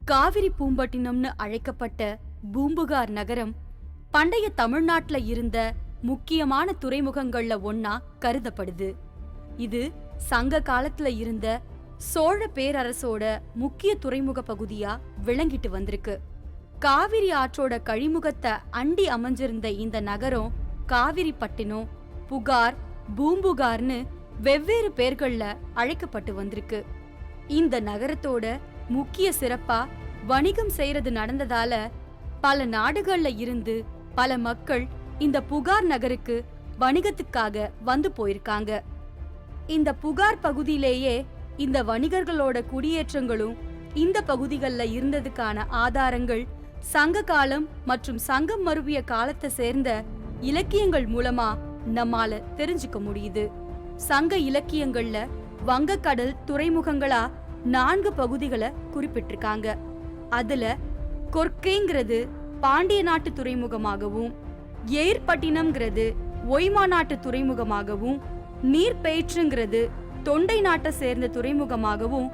காவிரி பூம்பட்டினம்னு அழைக்கப்பட்ட பூம்புகார் நகரம் பண்டைய தமிழ்நாட்டுல இருந்த முக்கியமான துறைமுகங்கள்ல ஒன்னா கருதப்படுது. இது சங்க காலத்துல இருந்த சோழ பேரரசோட முக்கிய துறைமுக பகுதியா விளங்கிட்டு வந்திருக்கு. காவிரி ஆற்றோட கழிமுகத்தை அண்டி அமைஞ்சிருந்த இந்த நகரம் காவிரி பட்டினம், புகார், பூம்புகார்னு வெவ்வேறு பேர்கள்ல அழைக்கப்பட்டு வந்திருக்கு. இந்த நகரத்தோட முக்கிய சிறப்பா வணிகம் செய்யறது நடந்ததால பல நாடுகள்ல இருந்து பல மக்கள் இந்த புகார் நகருக்கு வணிகத்துக்காக வந்து போயிருக்காங்க. இந்த புகார் பகுதியிலேயே இந்த வணிகர்களோட குடியேற்றங்களும் இந்த பகுதிகளில் இருந்ததுக்கான ஆதாரங்கள் சங்க காலம் மற்றும் சங்கம் மருவிய காலத்தை சேர்ந்த இலக்கியங்கள் மூலமா நம்மால தெரிஞ்சுக்க முடியுது. சங்க இலக்கியங்கள்ல வங்கக்கடல் துறைமுகங்களா 4 பகுதிகளை குறிப்பிட்டிருக்காங்க. அதுல கொர்க்கைங்கிறது பாண்டிய நாட்டு துறைமுகமாகவும், ஏர்பட்டினம்ங்கிறது ஒய்மா நாட்டு துறைமுகமாகவும், நீர்பெயற்றுங்கிறது தொண்டை நாட்டை சேர்ந்த துறைமுகமாகவும்,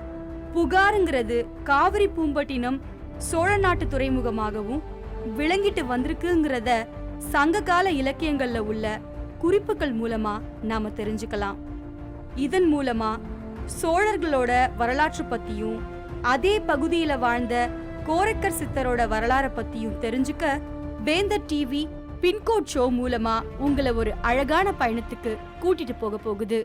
புகாருங்கிறது காவிரி பூம்பட்டினம் சோழ நாட்டு துறைமுகமாகவும் விளங்கிட்டு வந்திருக்குங்கிறத சங்ககால இலக்கியங்கள்ல உள்ள குறிப்புகள் மூலமா நாம தெரிஞ்சுக்கலாம். இதன் மூலமா சோழர்களோட வரலாற்று பத்தியும் அதே பகுதியில வாழ்ந்த கோரக்கர் சித்தரோட வரலாறை பத்தியும் தெரிஞ்சுக்க வேந்தர் டிவி பின்கோட் ஷோ மூலமா உங்களை ஒரு அழகான பயணத்துக்கு கூட்டிட்டு போக போகுது.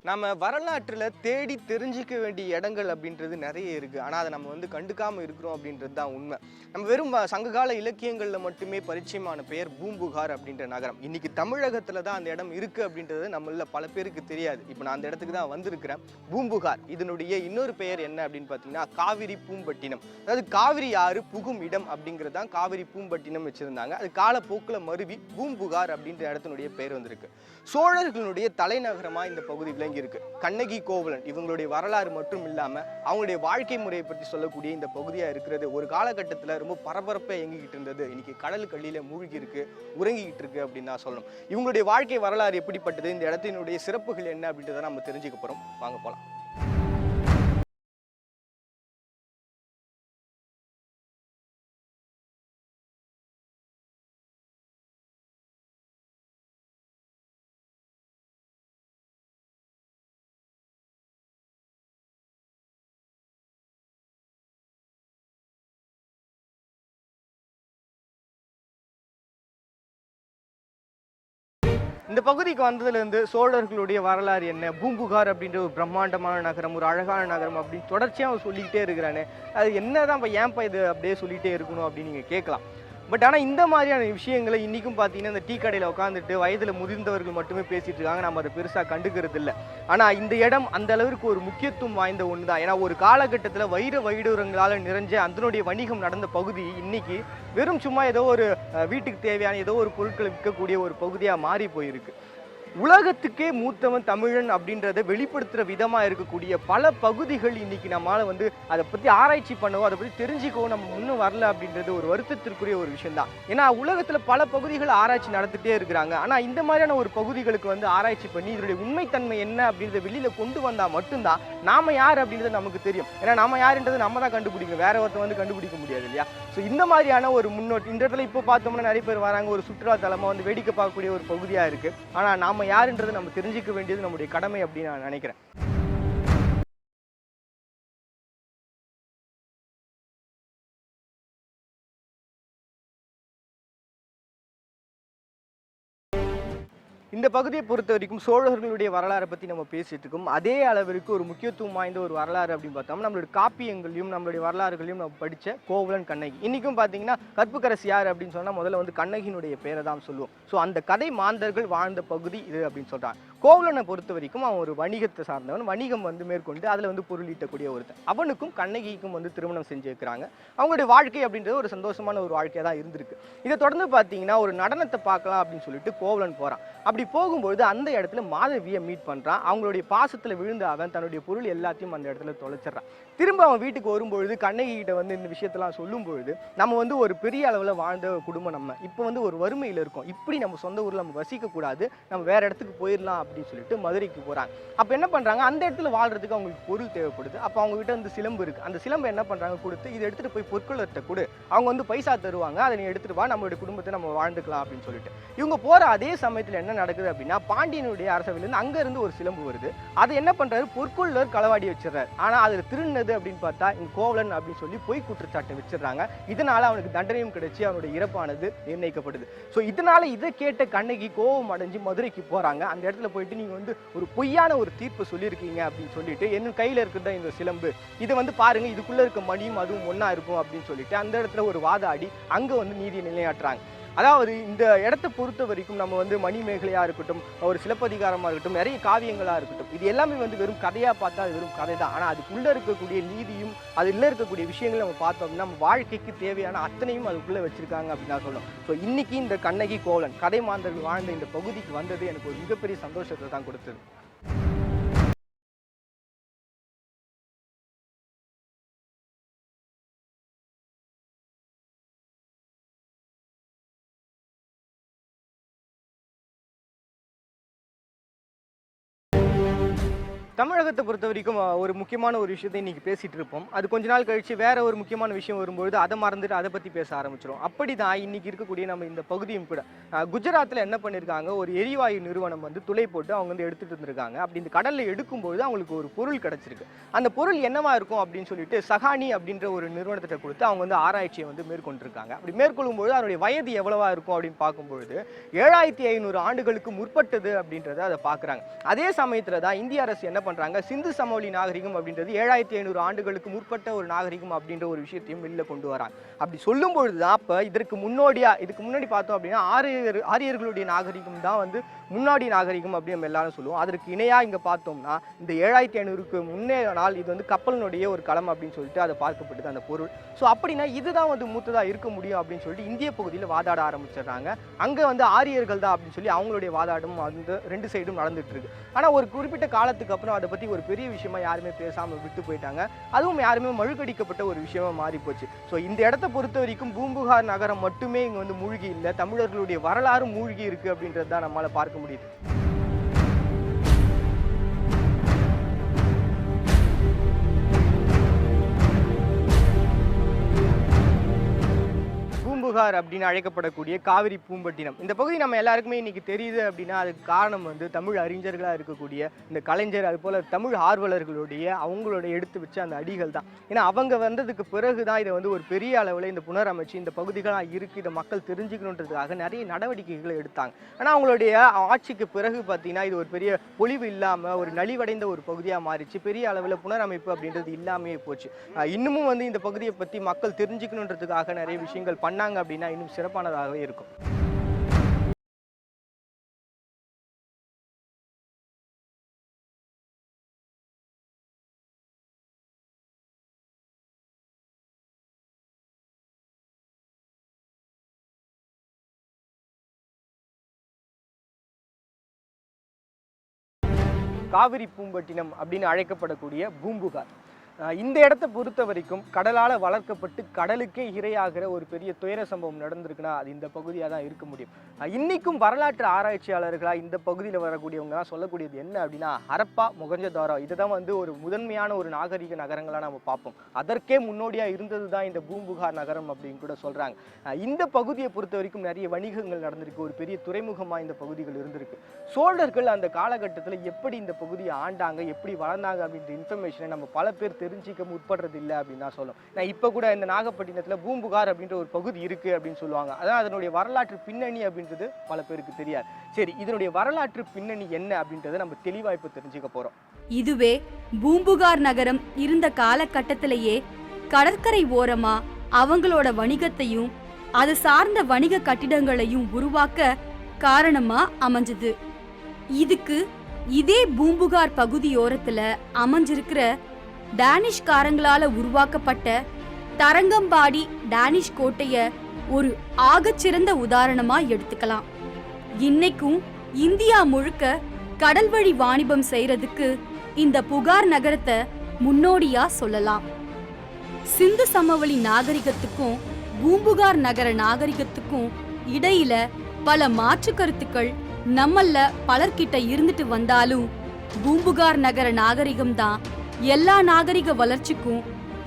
நம்ம வரலாற்றில் தேடி தெரிஞ்சிக்க வேண்டிய இடங்கள் அப்படின்றது நிறைய இருக்குது. ஆனால் அதை நம்ம கண்டுக்காமல் இருக்கிறோம் அப்படின்றது தான் உண்மை. நம்ம வெறும் சங்ககால இலக்கியங்களில் மட்டுமே பரிச்சயமான பெயர் பூம்புகார் அப்படின்ற நகரம். இன்றைக்கி தமிழகத்தில் தான் அந்த இடம் இருக்குது அப்படின்றது நம்மள பல பேருக்கு தெரியாது. இப்போ நான் அந்த இடத்துக்கு தான் வந்திருக்கிறேன். பூம்புகார் இதனுடைய இன்னொரு பெயர் என்ன அப்படின்னு பார்த்தீங்கன்னா காவிரி பூம்பட்டினம். அதாவது காவிரி ஆறு புகும் இடம் அப்படிங்கிறது தான் காவிரி பூம்பட்டினம் வச்சுருந்தாங்க. அது காலப்போக்கில் மருவி பூம்புகார் அப்படின்ற இடத்தினுடைய பெயர் வந்திருக்கு. சோழர்களுடைய தலைநகரமாக இந்த பகுதி விளங்கி இருக்கு. கண்ணகி கோவலன் இவங்களுடைய வரலாறு மட்டும் இல்லாம அவங்களுடைய வாழ்க்கை முறையை பற்றி சொல்லக்கூடிய இந்த பகுதியா இருக்கிறது ஒரு காலகட்டத்தில் ரொம்ப பரபரப்பா இயங்கிக்கிட்டு இருந்தது. இன்னைக்கு கடல் கள்ளியில மூழ்கி இருக்கு, உறங்கிக்கிட்டு இருக்கு அப்படின்னு தான் சொல்லணும். இவங்களுடைய வாழ்க்கை வரலாறு எப்படிப்பட்டது, இந்த இடத்தினுடைய சிறப்புகள் என்ன அப்படின்றத நம்ம தெரிஞ்சுக்க போறோம். வாங்க போலாம். இந்த பகுதிக்கு வந்ததுலேருந்து சோழர்களுடைய வரலாறு என்ன, பூம்புகார் அப்படின்ற ஒரு பிரம்மாண்டமான நகரம், ஒரு அழகான நகரம் அப்படின்னு தொடர்ச்சியாக சொல்லிக்கிட்டே இருக்கிறானே, அது என்னதான் ஏன்ப்பா இது அப்படியே சொல்லிகிட்டே இருக்கணும் அப்படின்னு நீங்கள் கேட்கலாம். பட் ஆனால் இந்த மாதிரியான விஷயங்களை இன்றைக்கும் பார்த்தீங்கன்னா இந்த டீ கடையில் உட்காந்துட்டு வயதில் முதிர்ந்தவர்கள் மட்டுமே பேசிகிட்டு இருக்காங்க. நம்ம அதை பெருசாக கண்டுக்கிறது இல்லை. ஆனால் இந்த இடம் அந்த அளவிற்கு ஒரு முக்கியத்துவம் வாய்ந்த ஒன்று தான். ஏன்னா ஒரு காலகட்டத்தில் வைடூரங்களால் நிறைஞ்ச அதனுடைய வணிகம் நடந்த பகுதி இன்னைக்கு வெறும் சும்மா ஏதோ ஒரு வீட்டுக்கு தேவையான ஏதோ ஒரு பொருட்களை விற்கக்கூடிய ஒரு பகுதியாக மாறி போயிருக்கு. உலகத்துக்கே மூத்தவன் தமிழன் அப்படின்றத வெளிப்படுத்துகிற விதமாக இருக்கக்கூடிய பல பகுதிகள் இன்னைக்கு நம்மளால் அதை பற்றி ஆராய்ச்சி பண்ணவோ அதை பற்றி தெரிஞ்சுக்கவோ நம்ம முன்னும் வரல அப்படின்றது ஒரு வருத்தத்திற்குரிய ஒரு விஷயம் தான். ஏன்னா உலகத்தில் பல பகுதிகள் ஆராய்ச்சி நடத்திட்டே இருக்கிறாங்க. ஆனால் இந்த மாதிரியான ஒரு பகுதிகளுக்கு ஆராய்ச்சி பண்ணி இதனுடைய உண்மைத்தன்மை என்ன அப்படின்றத வெளியில் கொண்டு வந்தால் மட்டும்தான் நாம யார் அப்படின்றது நமக்கு தெரியும். ஏன்னா நம்ம யாருன்றது நம்ம தான் கண்டுபிடிக்கணும், வேற ஒருத்தர் கண்டுபிடிக்க முடியாது இல்லையா? ஸோ இந்த மாதிரியான ஒரு முன்னோட்டம் இந்த இடத்துல இப்போ பார்த்தோம்னா நிறைய பேர் வராங்க, ஒரு சுற்றுலா தலமாக வேடிக்கை பார்க்கக்கூடிய ஒரு பகுதியாக இருக்குது. ஆனால் நாம யாருன்றதை நம்ம தெரிஞ்சுக்க வேண்டியது நம்முடைய கடமை அப்படின்னு நான் நினைக்கிறேன். இந்த பகுதியை பொறுத்த வரைக்கும் சோழர்களுடைய வரலாறை பற்றி நம்ம பேசிட்டு இருக்கோம். அதே அளவிற்கு ஒரு முக்கியத்துவம் வாய்ந்த ஒரு வரலாறு அப்படின்னு பார்த்தோம்னா நம்மளுடைய காப்பியங்களையும் நம்மளுடைய வரலாறுகளையும் நம்ம படித்த கோவலன் கண்ணகி. இன்றைக்கும் பார்த்தீங்கன்னா கற்புக்கரசி யார் அப்படின்னு சொன்னால் முதல்ல வந்து கண்ணகியினுடைய பேரை தான் சொல்லுவோம். ஸோ அந்த கதை மாந்தர்கள் வாழ்ந்த பகுதி இது அப்படின்னு சொல்கிறாங்க. கோவலனை பொறுத்த வரைக்கும் அவன் ஒரு வணிகத்தை சார்ந்தவன். வணிகம் வந்து மேற்கொண்டு அதில் வந்து பொருள் ஈட்டக்கூடிய ஒருத்தன். அவனுக்கும் கண்ணகிக்கும் வந்து திருமணம் செஞ்சு வைக்கிறாங்க. அவங்களுடைய வாழ்க்கை அப்படின்றது ஒரு சந்தோஷமான ஒரு வாழ்க்கையாக தான் இருந்திருக்கு. இதை தொடர்ந்து பார்த்தீங்கன்னா ஒரு நடனத்தை பார்க்கலாம் அப்படின்னு சொல்லிட்டு கோவலன் போகிறான். அப்படி போகும்பொழுது அந்த இடத்துல மாதவியை மீட் பண்ணுறான். அவங்களுடைய பாசத்தில் விழுந்த அவன் தன்னுடைய பொருள் எல்லாத்தையும் அந்த இடத்துல தொலைச்சிட்றான். திரும்ப அவன் வீட்டுக்கு வரும்பொழுது கண்ணகி கிட்ட வந்து இந்த விஷயத்தெல்லாம் சொல்லும் பொழுது நம்ம வந்து ஒரு பெரிய அளவில் வாழ்ந்த குடும்பம், நம்ம இப்போ வந்து ஒரு வறுமையில் இருக்கோம், இப்படி நம்ம சொந்த ஊரில் நம்ம வசிக்கக்கூடாது, நம்ம வேற இடத்துக்கு போயிடலாம் அப்படின்னு சொல்லிட்டு மதுரைக்கு போகிறாங்க. அப்போ என்ன பண்ணுறாங்க, அந்த இடத்துல வாழ்றதுக்கு அவங்களுக்கு பொருள் தேவைப்படுது. அப்போ அவங்க கிட்ட வந்து சிலம்பு இருக்குது. அந்த சிலம்பு என்ன பண்ணுறாங்க, கொடுத்து இதை எடுத்துகிட்டு போய் பொற்கொள்ளர்கிட்ட கொடு, அவங்க வந்து பைசா தருவாங்க, அதை நீ எடுத்துகிட்டு வா, நம்மளுடைய குடும்பத்தை நம்ம வாழ்ந்துக்கலாம் அப்படின்னு சொல்லிட்டு இவங்க போகிற அதே சமயத்தில் என்ன நடக்குது அப்படின்னா பாண்டியனுடைய அரசவையிலேருந்து அங்கேருந்து ஒரு சிலம்பு வருது. அதை என்ன பண்ணுறாரு, பொற்கொள்ளர் களவாடி வச்சிடறாரு. ஆனால் அதில் திருநது அப்படின்னு பார்த்தா இந்த கோவலன் அப்படின்னு சொல்லி பொய் குற்றச்சாட்டை வச்சிடறாங்க. இதனால அவனுக்கு தண்டனையும் கிடைச்சி அவனுடைய இறப்பானது நிர்ணயிக்கப்படுது. ஸோ இதனால இதை கேட்ட கண்ணகி கோபம் அடைஞ்சு மதுரைக்கு போகிறாங்க. அந்த இடத்துல போயிட்டு நீங்கள் வந்து ஒரு பொய்யான ஒரு தீர்ப்பு சொல்லியிருக்கீங்க அப்படின்னு சொல்லிட்டு என் கையில் இருக்கிற இந்த சிலம்பு இதை வந்து பாருங்க, இதுக்குள்ளே இருக்க மணியும் அதுவும் ஒன்றா இருக்கும் அப்படின்னு சொல்லிட்டு அந்த இடத்துல ஒரு வாதாடி அங்கே வந்து நீதியை நிலையாட்டுறாங்க. அதாவது இந்த இடத்தை பொறுத்த வரைக்கும் நம்ம வந்து மணிமேகலையாக இருக்கட்டும், ஒரு சிலப்பதிகாரமாக இருக்கட்டும், நிறைய காவியங்களாக இருக்கட்டும், இது எல்லாமே வந்து வெறும் கதையாக பார்த்தா அது வெறும் கதை தான். ஆனால் அதுக்குள்ளே இருக்கக்கூடிய நீதியும் அதில் இருக்கக்கூடிய விஷயங்களை நம்ம பார்த்தோம் அப்படின்னா நம்ம வாழ்க்கைக்கு தேவையான அத்தனையும் அதுக்குள்ளே வச்சிருக்காங்க அப்படின்னு நான் சொல்லணும். ஸோ இன்னைக்கு இந்த கண்ணகி கோவலன் கதை மாந்தர்கள் வாழ்ந்த இந்த பகுதிக்கு வந்தது எனக்கு ஒரு மிகப்பெரிய சந்தோஷத்தை தான் கொடுத்தது. தமிழகத்தை பொறுத்த வரைக்கும் ஒரு முக்கியமான ஒரு விஷயத்தை இன்னைக்கு பேசிட்டு இருப்போம். அது கொஞ்ச நாள் கழிச்சு வேற ஒரு முக்கியமான விஷயம் வரும்பொழுது அதை மறந்துட்டு அதை பற்றி பேச ஆரம்பிச்சிடும். அப்படி தான் இன்னைக்கு இருக்கக்கூடிய நம்ம இந்த பகுதியும் கூட குஜராத்தில் என்ன பண்ணியிருக்காங்க, ஒரு எரிவாயு நிறுவனம் வந்து துளை போட்டு அவங்க வந்து எடுத்துட்டு இருந்திருக்காங்க. அப்படி இந்த கடலில் எடுக்கும்போது அவங்களுக்கு ஒரு பொருள் கிடச்சிருக்கு. அந்த பொருள் என்னவா இருக்கும் அப்படின்னு சொல்லிட்டு சகானி அப்படின்ற ஒரு நிறுவனத்தை கொடுத்து அவங்க வந்து ஆராய்ச்சியை வந்து மேற்கொண்டிருக்காங்க. அப்படி மேற்கொள்ளும்போது அதனுடைய வயது எவ்வளவா இருக்கும் அப்படின்னு பார்க்கும்பொழுது 7500 ஆண்டுகளுக்கு முற்பட்டது அப்படின்றத அதை பார்க்குறாங்க. அதே சமயத்தில் தான் இந்திய அரசு என்ன பண்றாங்க, சிந்து சமவெளி நாகரிகம் அப்படின்றது 7500 ஆண்டுகளுக்கு முற்பட்ட ஒரு நாகரிகம் அப்படின்ற ஒரு விஷயத்தையும் வெளில கொண்டு வராங்க. அப்படி சொல்லும் பொழுதுதான் அப்ப இதுக்கு முன்னாடி பார்த்தோம் அப்படின்னா ஆரியர்களுடைய நாகரிகம் தான் வந்து முன்னாடி நாகரிகம் அப்படின்னு நம்ம எல்லாரும் சொல்லுவோம். அதற்கு இணையா இங்க பார்த்தோம்னா இந்த 7500க்கு முன்னே நாள் இது வந்து கப்பலினுடைய ஒரு களம் அப்படின்னு சொல்லிட்டு அதை பார்க்கப்பட்டது அந்த பொருள். ஸோ அப்படின்னா இதுதான் வந்து மூத்ததா இருக்க முடியும் அப்படின்னு சொல்லிட்டு இந்திய பகுதியில் வாதாட ஆரம்பிச்சிடுறாங்க. அங்க வந்து ஆரியர்கள் தான் அப்படின்னு சொல்லி அவங்களுடைய வாதாடும் வந்து ரெண்டு சைடும் நடந்துட்டு இருக்கு. ஆனா ஒரு குறிப்பிட்ட காலத்துக்கு அப்புறம் அதை பற்றி ஒரு பெரிய விஷயமா யாருமே பேசாமல் விட்டு போயிட்டாங்க. அதுவும் யாருமே மழுக்கடிக்கப்பட்ட ஒரு விஷயமா மாறி போச்சு. ஸோ இந்த இடத்த பொறுத்த வரைக்கும் பூம்புகார் நகரம் மட்டுமே இங்கே வந்து மூழ்கி இல்லை, தமிழர்களுடைய வரலாறு மூழ்கி இருக்கு அப்படின்றது தான் நம்மளால் பார்க்க முடியுது. பூம்புகார் அப்படின்னு அழைக்கப்படக்கூடிய காவிரி பூம்பட்டினம் இந்த பகுதி நம்ம எல்லாருக்குமே இன்னைக்கு தெரியுது அப்படின்னா அதுக்கு காரணம் வந்து தமிழ் அறிஞர்களாக இருக்கக்கூடிய இந்த கலைஞர், அது போல தமிழ் ஆர்வலர்களுடைய அவங்களோட எடுத்து வச்ச அந்த அடிகள் தான். ஏன்னா அவங்க வந்ததுக்கு பிறகு தான் இதை வந்து ஒரு பெரிய அளவில் இந்த புனரமைச்சு இந்த பகுதிகளாக இருக்குது, இதை மக்கள் தெரிஞ்சுக்கணுன்றதுக்காக நிறைய நடவடிக்கைகளை எடுத்தாங்க. ஆனால் அவங்களுடைய ஆட்சிக்கு பிறகு பார்த்தீங்கன்னா இது ஒரு பெரிய பொலிவு இல்லாமல் ஒரு நலிவடைந்த ஒரு பகுதியாக மாறிச்சு. பெரிய அளவில் புனரமைப்பு அப்படின்றது இல்லாமையே போச்சு. இன்னமும் வந்து இந்த பகுதியை பற்றி மக்கள் தெரிஞ்சுக்கணுன்றதுக்காக நிறைய விஷயங்கள் பண்ணாங்க அப்படின்னா இன்னும் சிறப்பானதாகவே இருக்கும். காவிரி பூம்பட்டினம் அப்படின்னு அழைக்கப்படக்கூடிய பூம்புகார் இந்த இடத்தை பொறுத்த வரைக்கும் கடலால் வளர்க்கப்பட்டு கடலுக்கே இரையாகிற ஒரு பெரிய துயர சம்பவம் நடந்திருக்குன்னா அது இந்த பகுதியாக தான் இருக்க முடியும். இன்னைக்கும் வரலாற்று ஆராய்ச்சியாளர்களாக இந்த பகுதியில் வரக்கூடியவங்க தான் சொல்லக்கூடியது என்ன அப்படின்னா ஹரப்பா, மொகஞ்சதாரோ இதை தான் வந்து ஒரு முதன்மையான ஒரு நாகரிக நகரங்களாக நம்ம பார்ப்போம். அதற்கே முன்னோடியாக இருந்தது தான் இந்த பூம்புகார் நகரம் அப்படின்னு கூட சொல்கிறாங்க. இந்த பகுதியை பொறுத்த வரைக்கும் நிறைய வணிகங்கள் நடந்திருக்கு, ஒரு பெரிய துறைமுகமாக இந்த பகுதிகள் இருந்திருக்கு. சோழர்கள் அந்த காலகட்டத்தில் எப்படி இந்த பகுதியை ஆண்டாங்க, எப்படி வளர்ந்தாங்க அப்படின்ற இன்ஃபர்மேஷனை நம்ம பல பேர் தெரிஞ்சிக்க முற்படுறது இல்லை அப்படின்னு தான் சொல்லணும். நான் இப்போ கூட இந்த நாகப்பட்டினத்தில் பூம்புகார் அப்படின்ற ஒரு பகுதி இருக்குது அப்படின்னு சொல்லுவாங்க. அதான் அதனுடைய வரலாற்று பின்னணி அப்படின்றது பல பேருக்கு தெரியாது. சரி, இதனுடைய வரலாற்று பின்னணி என்ன அப்படின்றத நம்ம தெளிவாக இப்போ தெரிஞ்சுக்க போகிறோம். இதுவே பூம்புகார் நகரம் இருந்த காலகட்டத்திலேயே கடற்கரை ஓரமா அவங்களோட வணிகத்தையும் அது சார்ந்த வணிக கட்டிடங்களையும் உருவாக்க காரணமா அமைஞ்சது. இதுக்கு இதே பூம்புகார் பகுதியோரத்துல அமைஞ்சிருக்கிற டேனிஷ்காரங்களால உருவாக்கப்பட்ட தரங்கம்பாடி டேனிஷ் கோட்டைய ஒரு ஆகச்சிறந்த உதாரணமா எடுத்துக்கலாம். இன்னைக்கும் இந்தியா முழுக்க கடல் வழி வாணிபம் செய்யறதுக்கு இந்த புகார் நகரத்தை முன்னோடியா சொல்லலாம். சிந்து சமவெளி நாகரிகத்துக்கும் பூம்புகார் நகர நாகரிகத்துக்கும் இடையில பல மாற்று கருத்துக்கள் நம்மள பலர்கிட்ட இருந்துட்டு வந்தாலும் பூம்புகார் நகர நாகரிகம் தான் எல்லா நாகரிக வளர்ச்சிக்கும்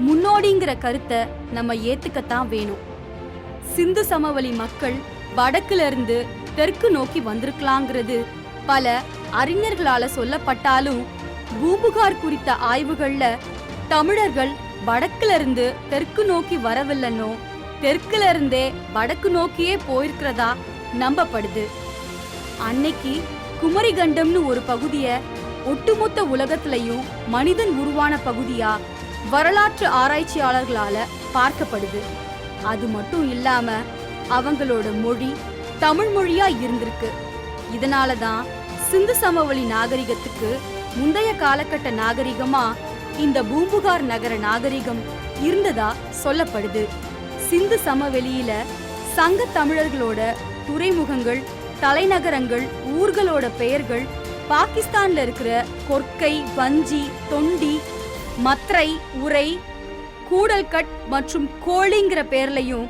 முன்னோடிங்கிற கருத்தை நம்ம ஏத்துக்கத்தான் வேணும். சிந்து சமவெளி மக்கள் வடக்குல இருந்து தெற்கு நோக்கி வந்திருக்கலாங்கிறது பல அறிஞர்களால சொல்லப்பட்டாலும் பூம்புகார் குறித்த ஆய்வுகள்ல தமிழர்கள் வடக்குல இருந்து தெற்கு நோக்கி வரவில்லைன்னோ தெற்குல இருந்தே வடக்கு நோக்கியே போயிருக்கிறதா நம்பப்படுது. அன்னைக்கு குமரிகண்டம்னு ஒரு பகுதிய ஒட்டுமொத்த உலகத்திலையும் மனிதன் உருவான பகுதியா வரலாற்று ஆராய்ச்சியாளர்களால பார்க்கப்படுது. அது மட்டும் இல்லாம அவங்களோட மொழி தமிழ் மொழியா இருந்திருக்கு. இதனாலதான் சிந்து சமவெளி நாகரிகத்துக்கு முந்தைய காலகட்ட நாகரிகமா இந்த பூம்புகார் நகர நாகரிகம் இருந்ததா சொல்லப்படுது. சிந்து சமவெளியில சங்க தமிழர்களோட துறைமுகங்கள், தலைநகரங்கள், ஊர்களோட பெயர்கள் பாகிஸ்தான்ல இருக்கிற கொர்க்கை, வஞ்சி, தொண்டி, மத்ரை, உரை, கூடல்கட் மற்றும் கோழிங்கிற பேர்லையும்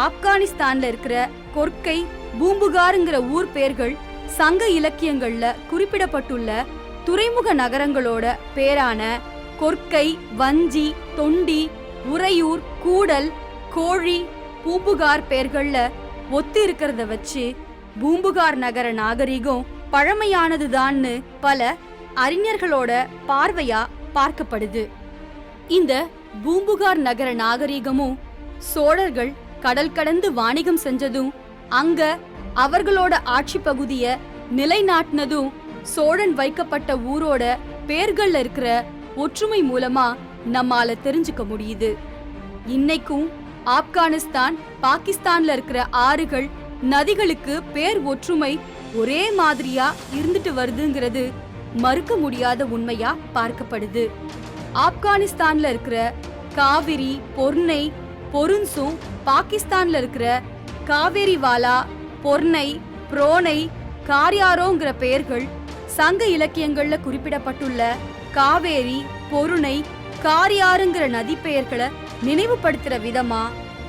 ஆப்கானிஸ்தான்ல இருக்கிற கொர்க்கை, பூம்புகாருங்கிற ஊர் பெயர்கள் சங்க இலக்கியங்கள்ல குறிப்பிடப்பட்டுள்ள துறைமுக நகரங்களோட பேரான கொர்க்கை, வஞ்சி, தொண்டி, உறையூர், கூடல், கோழி, பூம்புகார் பெயர்கள்ல ஒத்து இருக்கிறத வச்சு பூம்புகார் நகர நாகரிகம் பழமையானதுதான்னு பல அறிஞர்களோட பார்வையா பார்க்கப்படுது. இந்த பூம்புகார் நகர நாகரிகமும் சோழர்கள் கடல் கடந்து வாணிகம் செஞ்சதும் அங்க அவர்களோட ஆட்சி பகுதிய நிலைநாட்டினதும் சோழன் வைக்கப்பட்ட ஊரோட பேர்கள்ல இருக்கிற ஒற்றுமை மூலமா நம்மால தெரிஞ்சுக்க முடியுது. இன்னைக்கும் ஆப்கானிஸ்தான், பாகிஸ்தான்ல இருக்கிற ஆறுகள், நதிகளுக்கு பேர் ஒற்றுமை ஒரே மாதிரியா இருந்துட்டு வருதுங்கிறது மறுக்க முடியாத உண்மையா பார்க்கப்படுது. ஆப்கானிஸ்தான்ல இருக்கிற காவிரி, பொர்னை, பொருன்சும், பாகிஸ்தான்ல இருக்கிற காவேரிவாலா, பொர்னை, புரோனை, காரியாரோங்கிற பெயர்கள் சங்க இலக்கியங்கள்ல குறிப்பிடப்பட்டுள்ள காவேரி, பொருணை, காரியாறுங்கிற நதி பெயர்களை நினைவுபடுத்துற விதமா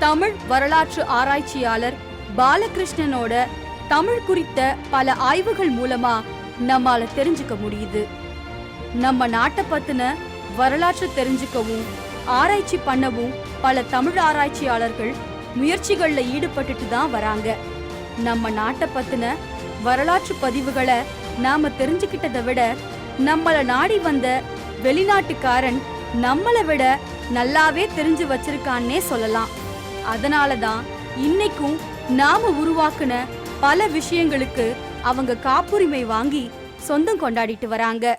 தமிழ் வரலாற்று ஆராய்ச்சியாளர் பாலகிருஷ்ணனோட தமிழ் குறித்த பல ஆய்வுகள் மூலமா நம்மால தெரிஞ்சுக்க முடியுது. நம்ம நாட்டை பத்தின வரலாற்று தெரிஞ்சுக்கவும் ஆராய்ச்சி பண்ணவும் பல தமிழ் ஆராய்ச்சியாளர்கள் முயற்சிகள்ல ஈடுபட்டுட்டு தான் வராங்க. நம்ம நாட்டை பத்தின வரலாற்று பதிவுகளை நாம தெரிஞ்சுக்கிட்டதை விட நம்மள நாடி வந்த வெளிநாட்டுக்காரன் நம்மளை விட நல்லாவே தெரிஞ்சு வச்சிருக்கான்னே சொல்லலாம். அதனாலதான் இன்னைக்கும் நாம உருவாக்குன பல விஷயங்களுக்கு அவங்க காப்புரிமை வாங்கி சொந்தம் கொண்டாடிட்டு வராங்க.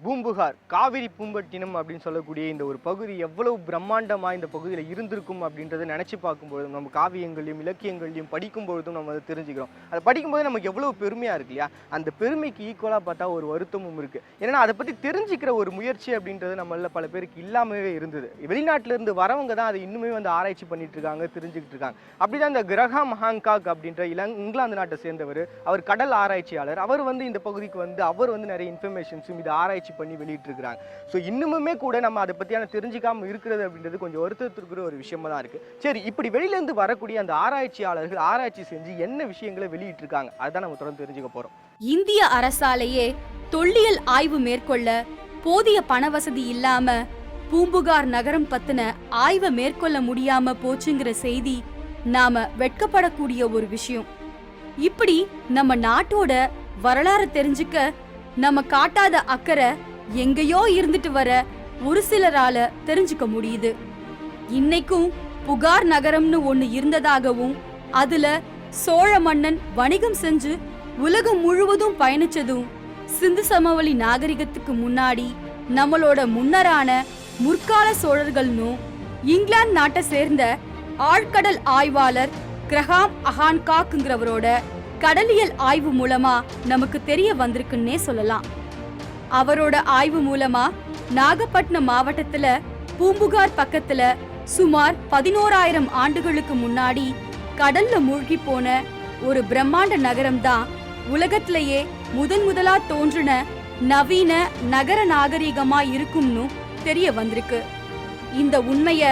பூம்புகார் காவிரி பூம்பட்டினம் அப்படின்னு சொல்லக்கூடிய இந்த ஒரு பகுதி எவ்வளவு பிரம்மாண்டமா இந்த பகுதியில் இருந்திருக்கும் அப்படின்றத நினைச்சு பார்க்கும்போது நம்ம காவியங்களையும் இலக்கியங்களையும் படிக்கும்பொழுதும் நம்ம அதை தெரிஞ்சுக்கிறோம். அதை படிக்கும்போது நமக்கு எவ்வளவு பெருமையா இருக்கு இல்லையா? அந்த பெருமைக்கு ஈக்குவலா பார்த்தா ஒரு வருத்தமும் இருக்கு. ஏன்னா அதை பத்தி தெரிஞ்சுக்கிற ஒரு முயற்சி அப்படின்றது நம்மள பல பேருக்கு இல்லாமவே இருந்தது. வெளிநாட்டில இருந்து வரவங்க தான் அதை இன்னுமே வந்து ஆராய்ச்சி பண்ணிட்டு இருக்காங்க, தெரிஞ்சுக்கிட்டு இருக்காங்க. அப்படிதான் இந்த கிரஹாம் ஹாங்காக் அப்படின்ற இங்கிலாந்து நாட்டை சேர்ந்தவர், அவர் கடல் ஆராய்ச்சியாளர். அவர் வந்து இந்த பகுதிக்கு வந்து அவர் வந்து நிறைய இன்ஃபர்மேஷன்ஸும் இதை ஆராய்ச்சி பண்ணி வெளியிட்டு இருக்காங்க. ஸோ இன்னுமே கூட நம்ம அதை பத்தியான தெரிஞ்சுக்காம இருக்கிறது அப்படின்றது கொஞ்சம் வருத்தத்திற்குற ஒரு விஷயமா தான் இருக்கு. சரி, இப்படி வெளியிலேருந்து வரக்கூடிய அந்த ஆராய்ச்சியாளர்கள் ஆராய்ச்சி செஞ்சு என்ன விஷயங்களை வெளியிட்டு இருக்காங்க அதான் நம்ம தொடர்ந்து தெரிஞ்சுக்க போறோம். இந்திய அரசாலேயே தொல்லியல் ஆய்வு மேற்கொள்ள போதிய பண வசதி இல்லாம பூம்புகார் நகரம் பத்தின ஆய்வை மேற்கொள்ள முடியாம போச்சுங்கிற செய்தி நாம வெட்கப்படக்கூடிய ஒரு விஷயம். இப்படி நம்ம நாட்டோட வரலாறு தெரிஞ்சுக்க நம்ம காட்டாத அக்கறை எங்கேயோ இருந்துட்டு வர ஒரு சிலரால தெரிஞ்சுக்க முடியுது. இன்னைக்கும் புகார் நகரம்னு ஒண்ணு இருந்ததாகவும் அதுல சோழ மன்னன் வணிகம் செஞ்சு உலகம் முழுவதும் பயணிச்சதும் சிந்து சமவெளி நாகரிகத்துக்கு முன்னாடி நம்மளோட முன்னரான முற்கால சோழர்கள்னு இங்கிலாந்து நாட்டை சேர்ந்த ஆழ்கடல் ஆய்வாளர் கிரஹாம் ஹான்காக்ங்கிறவரோட கடலியல் ஆய்வு மூலமா நமக்கு தெரிய வந்திருக்குன்னே சொல்லலாம். அவரோட ஆய்வு மூலமா நாகப்பட்டினம் மாவட்டத்துல பூம்புகார் பக்கத்துல சுமார் 11,000 ஆண்டுகளுக்கு முன்னாடி கடல்ல மூழ்கி போன ஒரு பிரம்மாண்ட நகரம் தான் உலகத்திலேயே முதலா தோன்றின நவீன நகர நாகரிகமா இருக்கும்னு தெரிய வந்திருக்கு. இந்த உண்மைய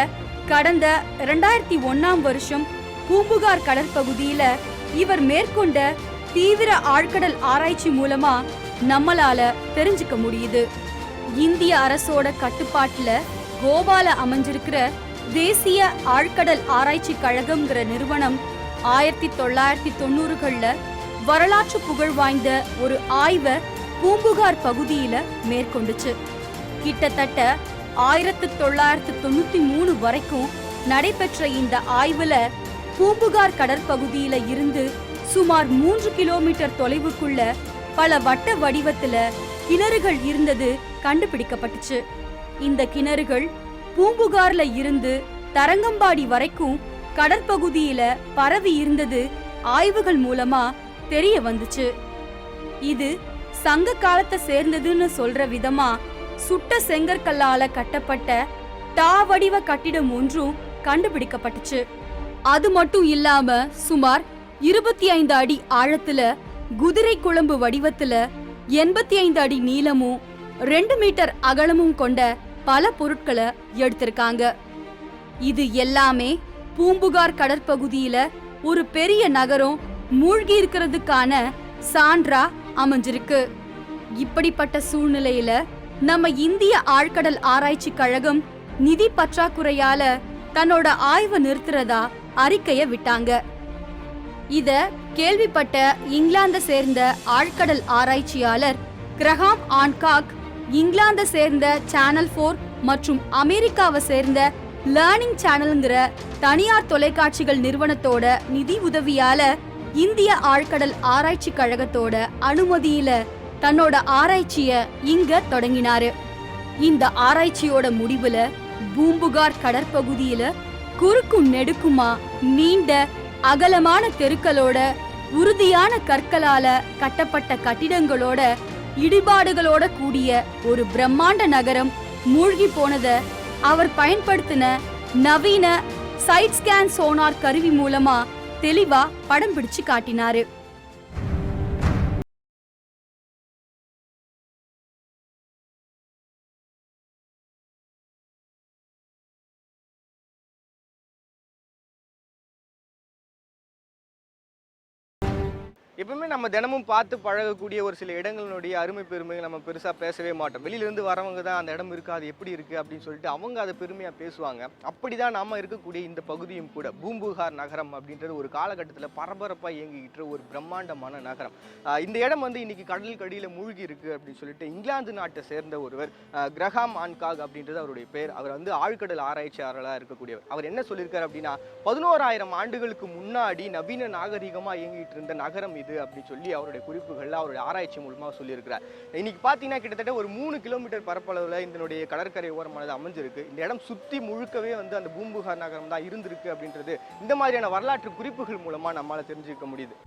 கடந்த 2001ஆம் வருஷம் பூம்புகார் கடற்பகுதியில இவர் மேற்கொண்ட தீவிர ஆழ்கடல் ஆராய்ச்சி மூலமா நம்மளால தெரிஞ்சுக்க முடியுது. இந்திய அரசோட கட்டுப்பாட்டுல கோவால அமைஞ்சிருக்கிற தேசிய ஆழ்கடல் ஆராய்ச்சி கழகம்ங்கிற நிறுவனம் 1990கள்ல வரலாற்று புகழ் வாய்ந்த ஒரு ஆய்வை பூம்புகார் பகுதியில மேற்கொண்டுச்சு. கிட்டத்தட்ட 1993 வரைக்கும் நடைபெற்ற இந்த ஆய்வுல பூம்புகார் கடற்பகுதியில இருந்து சுமார் 3 கிலோமீட்டர் தொலைவுக்குள்ள பல வட்ட வடிவத்துல கிணறுகள் இருந்தது கண்டுபிடிக்கப்பட்டுச்சு. இந்த கிணறுகள் பூம்புகார்ல இருந்து தரங்கம்பாடி வரைக்கும் கடற்பகுதியில பரவி இருந்தது ஆய்வுகள் மூலமா தெரிய வந்துச்சு. இது சங்க காலத்தை சேர்ந்ததுன்னு சொல்ற விதமா சுட்ட செங்கற்கல்லால கட்டப்பட்ட டா வடிவ கட்டிடம் ஒன்றும் கண்டுபிடிக்கப்பட்டுச்சு. அது மட்டும் இல்லாம சுமார் 25 அடி ஆழத்துல குதிரை குழம்பு வடிவத்துல 85 அடி நீளமும் 2 மீட்டர் அகலமும் கொண்ட பல பொருட்களை எடுத்திருக்காங்க. இது எல்லாமே பூம்புகார் கடற்பகுதியில ஒரு பெரிய நகரம் மூழ்கி இருக்கிறதுக்கான சான்றா அமைஞ்சிருக்கு. இப்படிப்பட்ட சூழ்நிலையில நம்ம இந்திய ஆழ்கடல் ஆராய்ச்சி கழகம் நிதி பற்றாக்குறையால தன்னோட ஆய்வை நிறுத்துறதா அறிக்கைய விட்டாங்க. இத கேள்விப்பட்ட இங்கிலாந்தை சேர்ந்த ஆழ்கடல் ஆராய்ச்சியாளர் கிரஹாம் ஹான்காக் இங்கிலாந்தை சேர்ந்த சேனல் 4 மற்றும் அமெரிக்காவை சேர்ந்த லேர்னிங் சேனல்ங்கிற தனியார் தொலைக்காட்சிகள் நிறுவனத்தோட நிதி உதவியால இந்திய ஆழ்கடல் ஆராய்ச்சி கழகத்தோட அனுமதியில தன்னோட ஆராய்ச்சிய இங்க தொடங்கினாரு. இந்த ஆராய்ச்சியோட முடிவுல பூம்புகார் கடற்பகுதியில குறுக்கும் நெடுக்குமா நீண்ட அகலமான தெருக்களோட உறுதியான கற்களால கட்டப்பட்ட கட்டிடங்களோட இடிபாடுகளோட கூடிய ஒரு பிரம்மாண்ட நகரம் மூழ்கி போனத அவர் பயன்படுத்தின நவீன சைட் ஸ்கேன் சோனார் கருவி மூலமா தெளிவா படம் பிடிச்சு காட்டினாரு. எப்பவுமே நம்ம தினமும் பார்த்து பழகக்கூடிய ஒரு சில இடங்களுடைய அருமை பெருமை நம்ம பெருசாக பேசவே மாட்டோம். வெளியிலேருந்து வரவங்க தான் அந்த இடம் இருக்குது, அது எப்படி இருக்குது அப்படின்னு சொல்லிட்டு அவங்க அதை பெருமையாக பேசுவாங்க. அப்படி தான் நம்ம இருக்கக்கூடிய இந்த பகுதியும் கூட பூம்புகார் நகரம் அப்படின்றது ஒரு காலகட்டத்தில் பரபரப்பாக இயங்கிக்கிட்டு ஒரு பிரம்மாண்டமான நகரம். இந்த இடம் வந்து இன்னைக்கு கடல் கடியில் மூழ்கி இருக்குது அப்படின்னு சொல்லிட்டு இங்கிலாந்து நாட்டை சேர்ந்த ஒருவர் கிரஹாம் ஹான்காக் அப்படின்றது அவருடைய பேர். அவர் வந்து ஆழ்கடல் ஆராய்ச்சியாளராக இருக்கக்கூடியவர். அவர் என்ன சொல்லியிருக்காரு அப்படின்னா 11,000 ஆண்டுகளுக்கு முன்னாடி நவீன நாகரிகமாக இயங்கிட்டு இருந்த நகரம் இது அப்படின்னு சொல்லி அவருடைய குறிப்புகள்ல அவருடைய ஆராய்ச்சி மூலமா சொல்லியிருக்கிறார். இன்னைக்கு பார்த்தீங்கன்னா கிட்டத்தட்ட ஒரு 3 கிலோமீட்டர் பரப்பளவில் இதனுடைய கடற்கரை ஓரமானது அமைஞ்சிருக்கு. இந்த இடம் சுற்றி முழுக்கவே வந்து அந்த பூம்புகார் நகரம் தான் இருந்திருக்கு அப்படின்றது இந்த மாதிரியான வரலாற்று குறிப்புகள் மூலமா நம்மளால தெரிஞ்சுக்க முடியுது.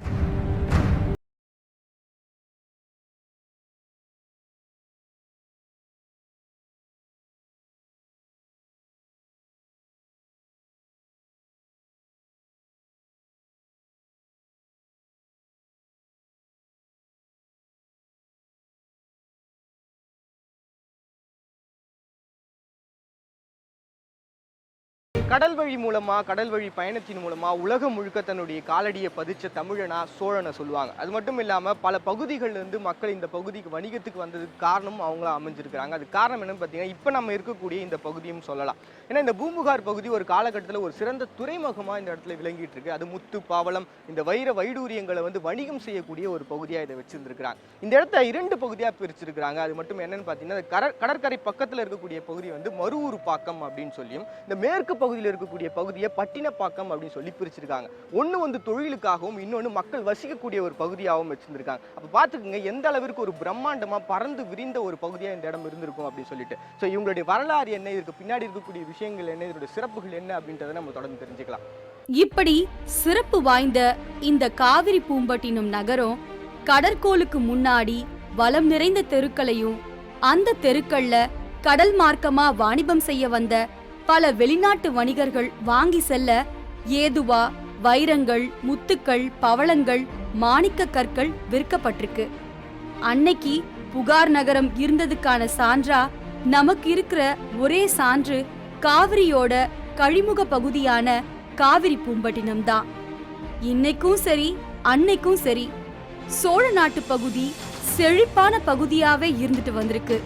கடல் வழி மூலமா, கடல் வழி பயணத்தின் மூலமா உலகம் முழுக்க தன்னுடைய காலடியை பதிச்ச தமிழனா சோழனை சொல்லுவாங்க. அது மட்டும் இல்லாம பல பகுதிகள்ல இருந்து மக்கள் இந்த பகுதிக்கு வணிகத்துக்கு வந்ததுக்கு காரணம் அவங்களா அமைஞ்சிருக்கிறாங்க. அது காரணம் என்னன்னு பார்த்தீங்கன்னா, இப்போ நம்ம இருக்கக்கூடிய இந்த பகுதியும் சொல்லலாம். ஏன்னா இந்த பூம்புகார் பகுதி ஒரு காலகட்டத்தில் ஒரு சிறந்த துறைமுகமா இந்த இடத்துல விளங்கிட்டு இருக்கு. அது முத்து, பவளம், இந்த வைர வைடூரியங்களை வந்து வணிகம் செய்யக்கூடிய ஒரு பகுதியா இதை வச்சிருந்திருக்கிறாங்க. இந்த இடத்த 2 பகுதியா பிரிச்சிருக்கிறாங்க. அது மட்டும் என்னன்னு பார்த்தீங்கன்னா, கடற்கரை பக்கத்தில் இருக்கக்கூடிய பகுதி வந்து மருவூர் பாக்கம் அப்படின்னு சொல்லியும், இந்த மேற்கு பகுதியில் இருக்கக்கூடிய பகுதியை பட்டினப்பாக்கம் அப்படின்னு சொல்லி பிரிச்சிருக்காங்க. ஒன்று வந்து தொழிலுக்காகவும், இன்னொன்று மக்கள் வசிக்கக்கூடிய ஒரு பகுதியாகவும் வச்சிருந்திருக்காங்க. அப்போ பார்த்துக்குங்க எந்த அளவிற்கு ஒரு பிரம்மாண்டமா பறந்து விரிந்த ஒரு பகுதியா இந்த இடம் இருந்திருக்கும் அப்படின்னு சொல்லிட்டு. ஸோ இவங்களுடைய வரலாறு என்ன, இதுக்கு பின்னாடி இருக்கக்கூடிய விஷயங்கள் என்ன, இதோட சிறப்புகள் என்ன அப்படின்றத நம்ம தொடர்ந்து தெரிஞ்சுக்கலாம். இப்படி சிறப்பு வாய்ந்த இந்த காவிரி பூம்பட்டினம் நகரம் கடற்கோளுக்கு முன்னாடி வளம் நிறைந்த தெருக்களையும், அந்த தெருக்கள்ல கடல் மார்க்கமா வாணிபம் செய்ய வந்த பல வெளிநாட்டு வணிகர்கள் வாங்கி செல்ல ஏதுவா வைரங்கள், முத்துக்கள், பவளங்கள், மாணிக்க கற்கள் விற்கப்பட்டிருக்கு. அன்னைக்கு புகார் நகரம் இருந்ததுக்கான சான்றா நமக்கு இருக்கிற ஒரே சான்று காவிரியோட கழிமுக பகுதியான காவிரி பூம்பட்டினம் தான். இன்னைக்கும் சரி, அன்னைக்கும் சரி, சோழ நாட்டு பகுதி செழிப்பான பகுதியாவே இருந்துட்டு வந்திருக்கு.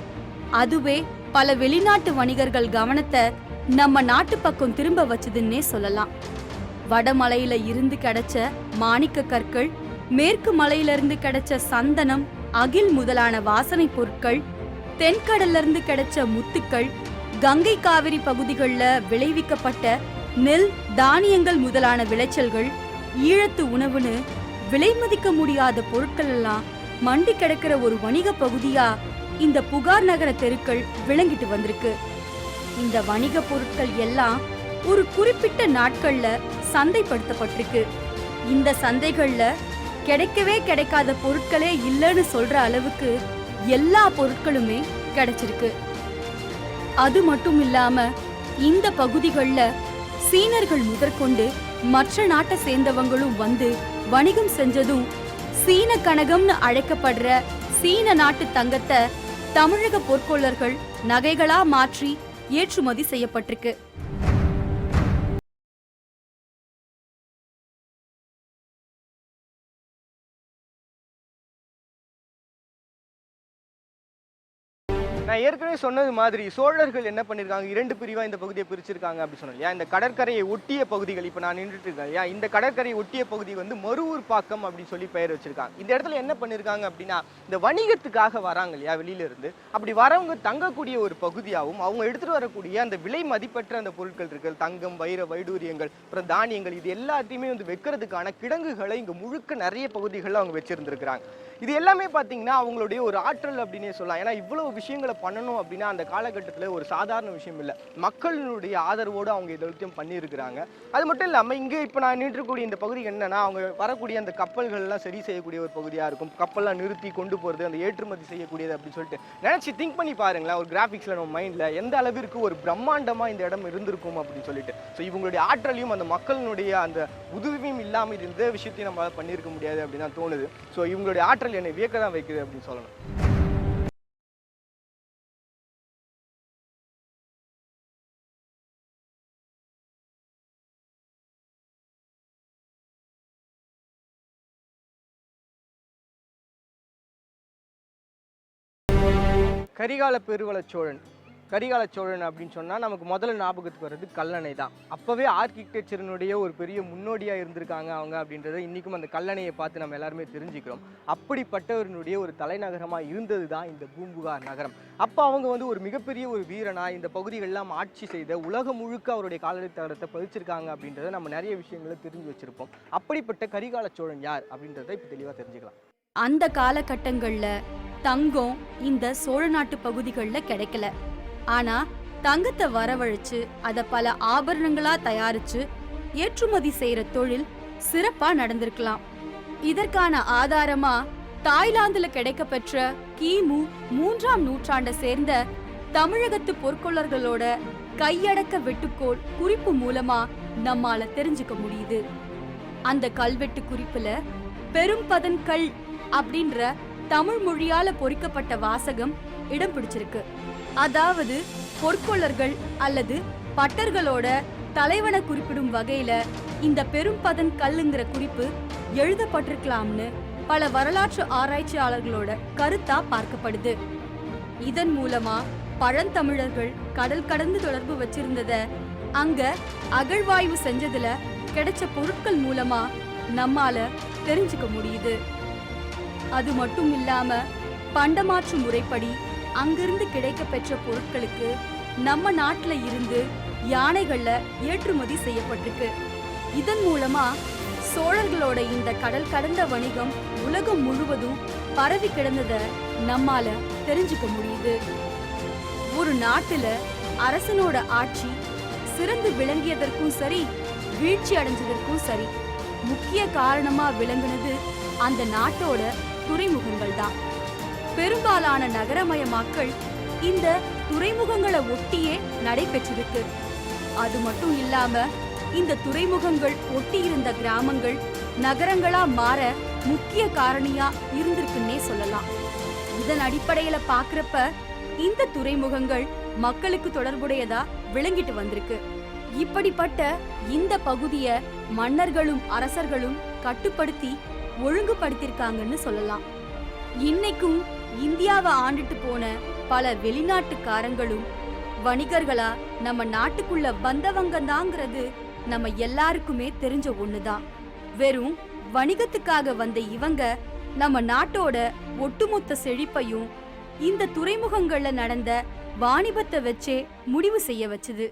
அதுவே பல வெளிநாட்டு வணிகர்கள் கவனத்தை நம்ம நாட்டு பக்கம் திரும்ப வச்சதுன்னே சொல்லலாம். வடமலையில இருந்து கிடைச்ச மாணிக்க கற்கள், மேற்கு மலையில இருந்து கிடைச்ச சந்தனம், அகில் முதலான வாசனை பொருட்கள், தென்கடல்ல இருந்து கிடைச்ச முத்துக்கள், கங்கை காவிரி பகுதிகளில் விளைவிக்கப்பட்ட நெல், தானியங்கள் முதலான விளைச்சல்கள், ஈழத்து உணவுன்னு விலை மதிக்க முடியாத பொருட்கள் எல்லாம் மண்டி கிடக்கிற ஒரு வணிக பகுதியா இந்த புகார் நகர தெருக்கள் விளங்கிட்டு வந்திருக்கு. இந்த வணிக பொருட்கள் எல்லாம் ஒரு குறிப்பிட்ட நாட்கள்ல சந்தைப்படுத்தப்பட்டிருக்கு. இந்த சந்தைகள்ல கிடைக்கவே கிடைக்காத பொருட்களே இல்லைன்னு சொல்ற அளவுக்கு எல்லா பொருட்களுமே கிடைச்சிருக்கு. அது மட்டும் இல்லாம இந்த பகுதிகள்ல சீனர்கள் முதற்கொண்டு மற்ற நாட்டை சேர்ந்தவங்களும் வந்து வணிகம் செஞ்சதும் சீன கனகம்னு அழைக்கப்படுற சீன நாட்டு தங்கத்தை தமிழக பொற்கொள்ளர்கள் நகைகளா மாற்றி ஏற்றுமதி செய்யப்பட்டிருக்கு. நான் ஏற்கனவே சொன்னது மாதிரி சோழர்கள் என்ன பண்ணிருக்காங்க, 2 பிரிவா இந்த பகுதியை பிரிச்சிருக்காங்க அப்படி சொன்னேன் இல்லையா. இந்த கடற்கரையை ஒட்டிய பகுதிகள், இப்போ நான் நின்றுட்டு இருக்கேன் இல்லையா, இந்த கடற்கரையை ஒட்டிய பகுதி வந்து மருவூர் பாக்கம் அப்படின்னு சொல்லி பெயர் வச்சிருக்காங்க. இந்த இடத்துல என்ன பண்ணிருக்காங்க அப்படின்னா, இந்த வணிகத்துக்காக வராங்க இல்லையா வெளியில இருந்து, அப்படி வரவங்க தங்கக்கூடிய ஒரு பகுதியாகவும், அவங்க எடுத்துட்டு வரக்கூடிய அந்த விலை மதிப்பற்ற அந்த பொருட்கள் இருக்கு, தங்கம், வைர வைடூரியங்கள், அப்புறம் தானியங்கள், இது எல்லாத்தையுமே வந்து வைக்கிறதுக்கான கிடங்குகளை இங்க முழுக்க நிறைய பகுதிகளில் அவங்க வச்சிருந்திருக்கிறாங்க. இது எல்லாமே பார்த்தீங்கன்னா அவங்களுடைய ஒரு ஆற்றல் அப்படின்னே சொல்லலாம். ஏன்னா இவ்வளவு விஷயங்களை பண்ணணும் அப்படின்னா அந்த காலகட்டத்தில் ஒரு சாதாரண விஷயம் இல்லை. மக்களினுடைய ஆதரவோடு அவங்க இதெல்லாம் பண்ணியிருக்கிறாங்க. அது மட்டும் இல்லாமல் இங்கே இப்போ நான் நின்றுக்கூடிய இந்த பகுதி என்னன்னா, அவங்க வரக்கூடிய அந்த கப்பல்கள்லாம் சரி செய்யக்கூடிய ஒரு பகுதியாக இருக்கும். கப்பல்லாம் நிறுத்தி கொண்டு போகிறது, அந்த ஏற்றுமதி செய்யக்கூடியது அப்படின்னு சொல்லிட்டு நினச்சி திங்க் பண்ணி பாருங்களேன், ஒரு கிராஃபிக்ஸில் நம்ம மைண்டில் எந்த அளவிற்கு ஒரு பிரம்மாண்டமாக இந்த இடம் இருந்திருக்கும் அப்படின்னு சொல்லிட்டு. ஸோ இவங்களுடைய ஆற்றலையும் அந்த மக்களினுடைய அந்த உதவியும் இல்லாமல் இந்த விஷயத்தையும் நம்மளால் பண்ணியிருக்க முடியாது அப்படின்னு தான் தோணுது. ஸோ இவங்களுடைய ஆற்றல் என்னை வியக்க தான் வைக்குது அப்படின்னு சொல்லணும். கரிகால பெருவளச்சோழன் கரிகால சோழன் அப்படின்னு சொன்னால் நமக்கு முதல்ல ஞாபகத்துக்கு வர்றது கல்லணை தான். அப்போவே ஆர்கிடெக்சரினுடைய ஒரு பெரிய முன்னோடியாக இருந்திருக்காங்க அவங்க அப்படின்றத இன்றைக்கும் அந்த கல்லணையை பார்த்து நம்ம எல்லாருமே தெரிஞ்சுக்கிறோம். அப்படிப்பட்டவர்களுடைய ஒரு தலைநகரமாக இருந்தது தான் இந்த பூம்புகார் நகரம். அப்போ அவங்க வந்து ஒரு மிகப்பெரிய ஒரு வீரனாக இந்த பகுதிகளெல்லாம் ஆட்சி செய்த உலகம் முழுக்க அவருடைய காலடி தகரத்தை பதிச்சிருக்காங்க அப்படின்றத நம்ம நிறைய விஷயங்களை தெரிஞ்சு வச்சுருப்போம். அப்படிப்பட்ட கரிகால சோழன் யார் அப்படின்றத இப்போ தெளிவாக தெரிஞ்சுக்கலாம். அந்த காலகட்டங்கள்ல தங்கம் இந்த சோழ நாட்டு பகுதிகளில் கிடைக்கல. ஆனா தங்கத்தை வரவழைச்சு அத பல ஆபரணங்களா தயாரிச்சு ஏற்றுமதி செய்யற தொழில் சிறப்பா நடந்திருக்கலாம். இதற்கான ஆதாரமா தாய்லாந்துல கிடைக்க பெற்ற கிமு 3ஆம் நூற்றாண்டை சேர்ந்த தமிழகத்து பொற்கொள்ளர்களோட கையடக்க வெட்டுக்கோள் குறிப்பு மூலமா நம்மால தெரிஞ்சுக்க முடியுது. அந்த கல்வெட்டு குறிப்புல பெரும்பதன் கல் அப்படின்ற தமிழ் மொழியால பொறிக்கப்பட்ட வாசகம் இடம் பிடிச்சிருக்கு. அதாவது பொற்கொள்ளர்கள் அல்லது பட்டர்களோட தலைவனை குறிப்பிடும் வகையில இந்த பெரும்பதன் கல்லுங்கிற குறிப்பு எழுதப்பட்டிருக்கலாம்னு பல வரலாற்று ஆராய்ச்சியாளர்களோட கருத்தா பார்க்கப்படுது. இதன் மூலமா பழந்தமிழர்கள் கடல் கடந்து தொடர்பு வச்சிருந்தத அங்க அகழ்வாய்வு செஞ்சதுல கிடைச்ச பொருட்கள் மூலமா நம்மால தெரிஞ்சுக்க முடியுது. அது மட்டும் இல்லாம பண்டமாற்று முறைப்படி அங்கிருந்து கிடைக்க பெற்ற பொருட்களுக்கு நம்ம நாட்டுல இருந்து யானைகள்ல ஏற்றுமதி செய்யப்பட்டிருக்கு. இதன் மூலமா சோழர்களோட இந்த கடல் கடந்த வணிகம் உலகம் முழுவதும் பரவி கிடந்தத நம்மால தெரிஞ்சுக்க முடியுது. ஒரு நாட்டுல அரசனோட ஆட்சி சிறந்து விளங்கியதற்கும் சரி, வீழ்ச்சி அடைஞ்சதற்கும் சரி, முக்கிய காரணமா விளங்குனது அந்த நாட்டோட துறைமுகங்கள் தான். பெரும்பாலான நகரமயமாக்கல் இந்த துறைமுகங்களை ஒட்டியே நடைபெற்றிருக்கு. அது மட்டும் இல்லாம இந்த துறைமுகங்கள் ஒட்டி இருந்த கிராமங்கள் நகரங்களா மாற முக்கிய காரணியா இருந்திருக்குன்னே சொல்லலாம். இதன் அடிப்படையில பாக்குறப்ப இந்த துறைமுகங்கள் மக்களுக்கு தொடர்புடையதா விளங்கிட்டு வந்திருக்கு. இப்படிப்பட்ட இந்த பகுதிய மன்னர்களும் அரசர்களும் கட்டுப்படுத்தி ஒழுங்குபடுத்திருக்காங்கன்னு சொல்லலாம். இன்னைக்கும் இந்தியாவை ஆண்டுட்டு போன பல வெளிநாட்டுக்காரங்களும் வணிகர்களா நம்ம நாட்டுக்குள்ள வந்தவங்க தாங்கிறது நம்ம எல்லாருக்குமே தெரிஞ்ச ஒண்ணுதான். வெறும் வணிகத்துக்காக வந்த இவங்க நம்ம நாட்டோட ஒட்டுமொத்த செழிப்பையும் இந்த துறைமுகங்கள்ல நடந்த வாணிபத்தை வச்சே முடிவு செய்ய வச்சுது.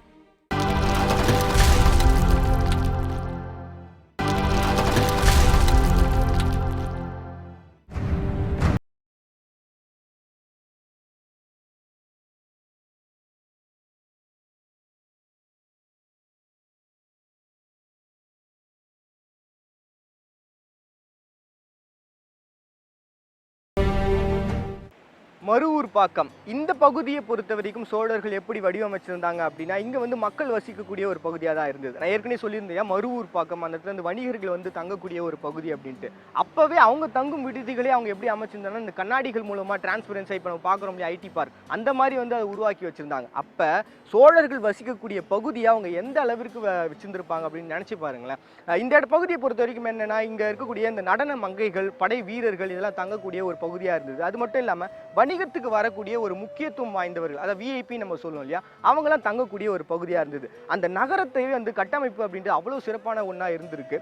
மருவூர் பாக்கம் இந்த பகுதியை பொறுத்த வரைக்கும் சோழர்கள் எப்படி வடிவமைச்சிருந்தாங்க அப்படின்னா, இங்கே வந்து மக்கள் வசிக்கக்கூடிய ஒரு பகுதியாக தான் இருந்தது. நான் ஏற்கனவே சொல்லியிருந்தேன் மருவூர் பாக்கம் அந்த இடத்துல வணிகர்கள் வந்து தங்கக்கூடிய ஒரு பகுதி அப்படின்ட்டு. அப்போவே அவங்க தங்கும் விடுதிகளே அவங்க எப்படி அமைச்சிருந்தாங்கன்னா இந்த கண்ணாடிகள் மூலமாக டிரான்ஸ்பரன்ஸாக இப்போ நம்ம பார்க்குறோம் இல்லையா ஐடி பார்க், அந்த மாதிரி வந்து அதை உருவாக்கி வச்சுருந்தாங்க. அப்போ சோழர்கள் வசிக்கக்கூடிய பகுதியை அவங்க எந்த அளவிற்கு வச்சுருந்துருப்பாங்க அப்படின்னு நினச்சி பாருங்களேன். இந்த பகுதியை பொறுத்த வரைக்கும் என்னென்னா, இங்கே இருக்கக்கூடிய இந்த நடன மங்கைகள், படை வீரர்கள் இதெல்லாம் தங்கக்கூடிய ஒரு பகுதியாக இருந்தது. அது மட்டும் இல்லாமல் வணிகத்துக்கு வரக்கூடிய ஒரு முக்கியத்துவம் வாய்ந்தவர்கள், அதாவது விஐபி நம்ம சொல்லுவோம் இல்லையா, அவங்களாம் தங்கக்கூடிய ஒரு பகுதியாக இருந்தது. அந்த நகரத்தை வந்து கட்டமைப்பு அப்படின்ட்டு அவ்வளோ சிறப்பான ஒன்றா இருந்திருக்கு.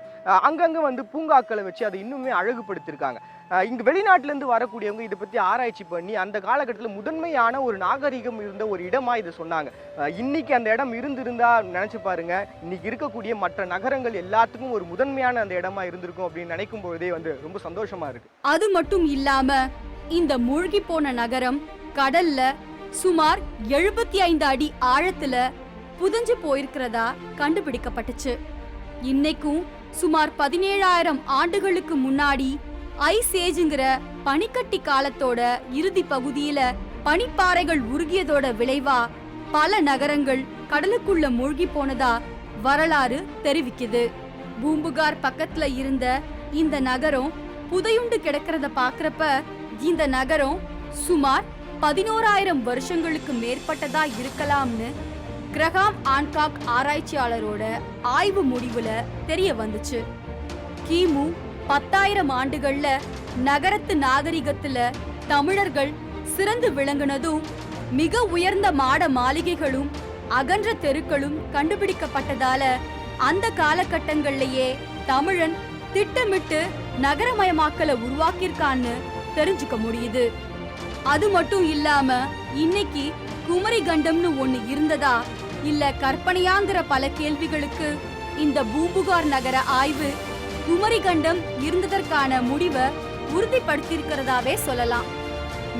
அங்கங்கே வந்து பூங்காக்களை வச்சு அதை இன்னுமே அழகுபடுத்திருக்காங்க. இங்கே வெளிநாட்டிலேருந்து வரக்கூடியவங்க இதை பற்றி ஆராய்ச்சி பண்ணி அந்த காலகட்டத்தில் முதன்மையான ஒரு நாகரிகம் இருந்த ஒரு இடமாக இதை சொன்னாங்க. இன்னைக்கு அந்த இடம் இருந்திருந்தா நினச்சி பாருங்க, இன்னைக்கு இருக்கக்கூடிய மற்ற நகரங்கள் எல்லாத்துக்கும் ஒரு முதன்மையான அந்த இடமா இருந்திருக்கும் அப்படின்னு நினைக்கும் பொழுதே வந்து ரொம்ப சந்தோஷமா இருக்கு. அது மட்டும் இல்லாம இந்த மூழ்கி போன நகரம் கடல்ல சுமார் 75 அடி ஆழத்துல புதஞ்சு போயிருக்கிறதா கண்டுபிடிக்கப்பட்டுச்சு. இன்னைக்கும் சுமார் 17,000 ஆண்டுகளுக்கு முன்னாடி ஐஸ் ஏஜுங்கிற பனிக்கட்டி காலத்தோட இறுதி பகுதியில பனிப்பாறைகள் உருகியதோட விளைவா பல நகரங்கள் கடலுக்குள்ள மூழ்கி போனதா வரலாறு தெரிவிக்குது. பூம்புகார் பக்கத்துல இருந்த இந்த நகரம் புதையுண்டு கிடக்கிறத பாக்குறப்ப இந்த நகரம் சுமார் 11,000 வருஷங்களுக்கு மேற்பட்டதா இருக்கலாம்னு கிரஹாம் ஆன்காக் ஆராய்ச்சியாளரோட ஆய்வு முடிவுல தெரிய வந்துச்சு. கிமு 10,000 ஆண்டுகள்ல நகரத்து நாகரிகத்துல தமிழர்கள் சிறந்து விளங்குனதும் மிக உயர்ந்த மாட மாளிகைகளும் அகன்ற தெருக்களும் கண்டுபிடிக்கப்பட்டதால அந்த காலகட்டங்கள்லயே தமிழன் திட்டமிட்டு நகரமயமாக்கலை உருவாக்கியிருக்கான்னு தெரிஞ்சுக்க முடியுது. அது மட்டும் இல்லாம இன்னைக்கு குமரி கண்டம்னு ஒண்ணு இருந்ததா இல்ல கற்பனையாங்கிற பல கேள்விகளுக்கு இந்த பூம்புகார் நகர ஆய்வு குமரி கண்டம் இருந்ததற்கான முடிவை உறுதிப்படுத்தியிருக்கிறதாவே சொல்லலாம்.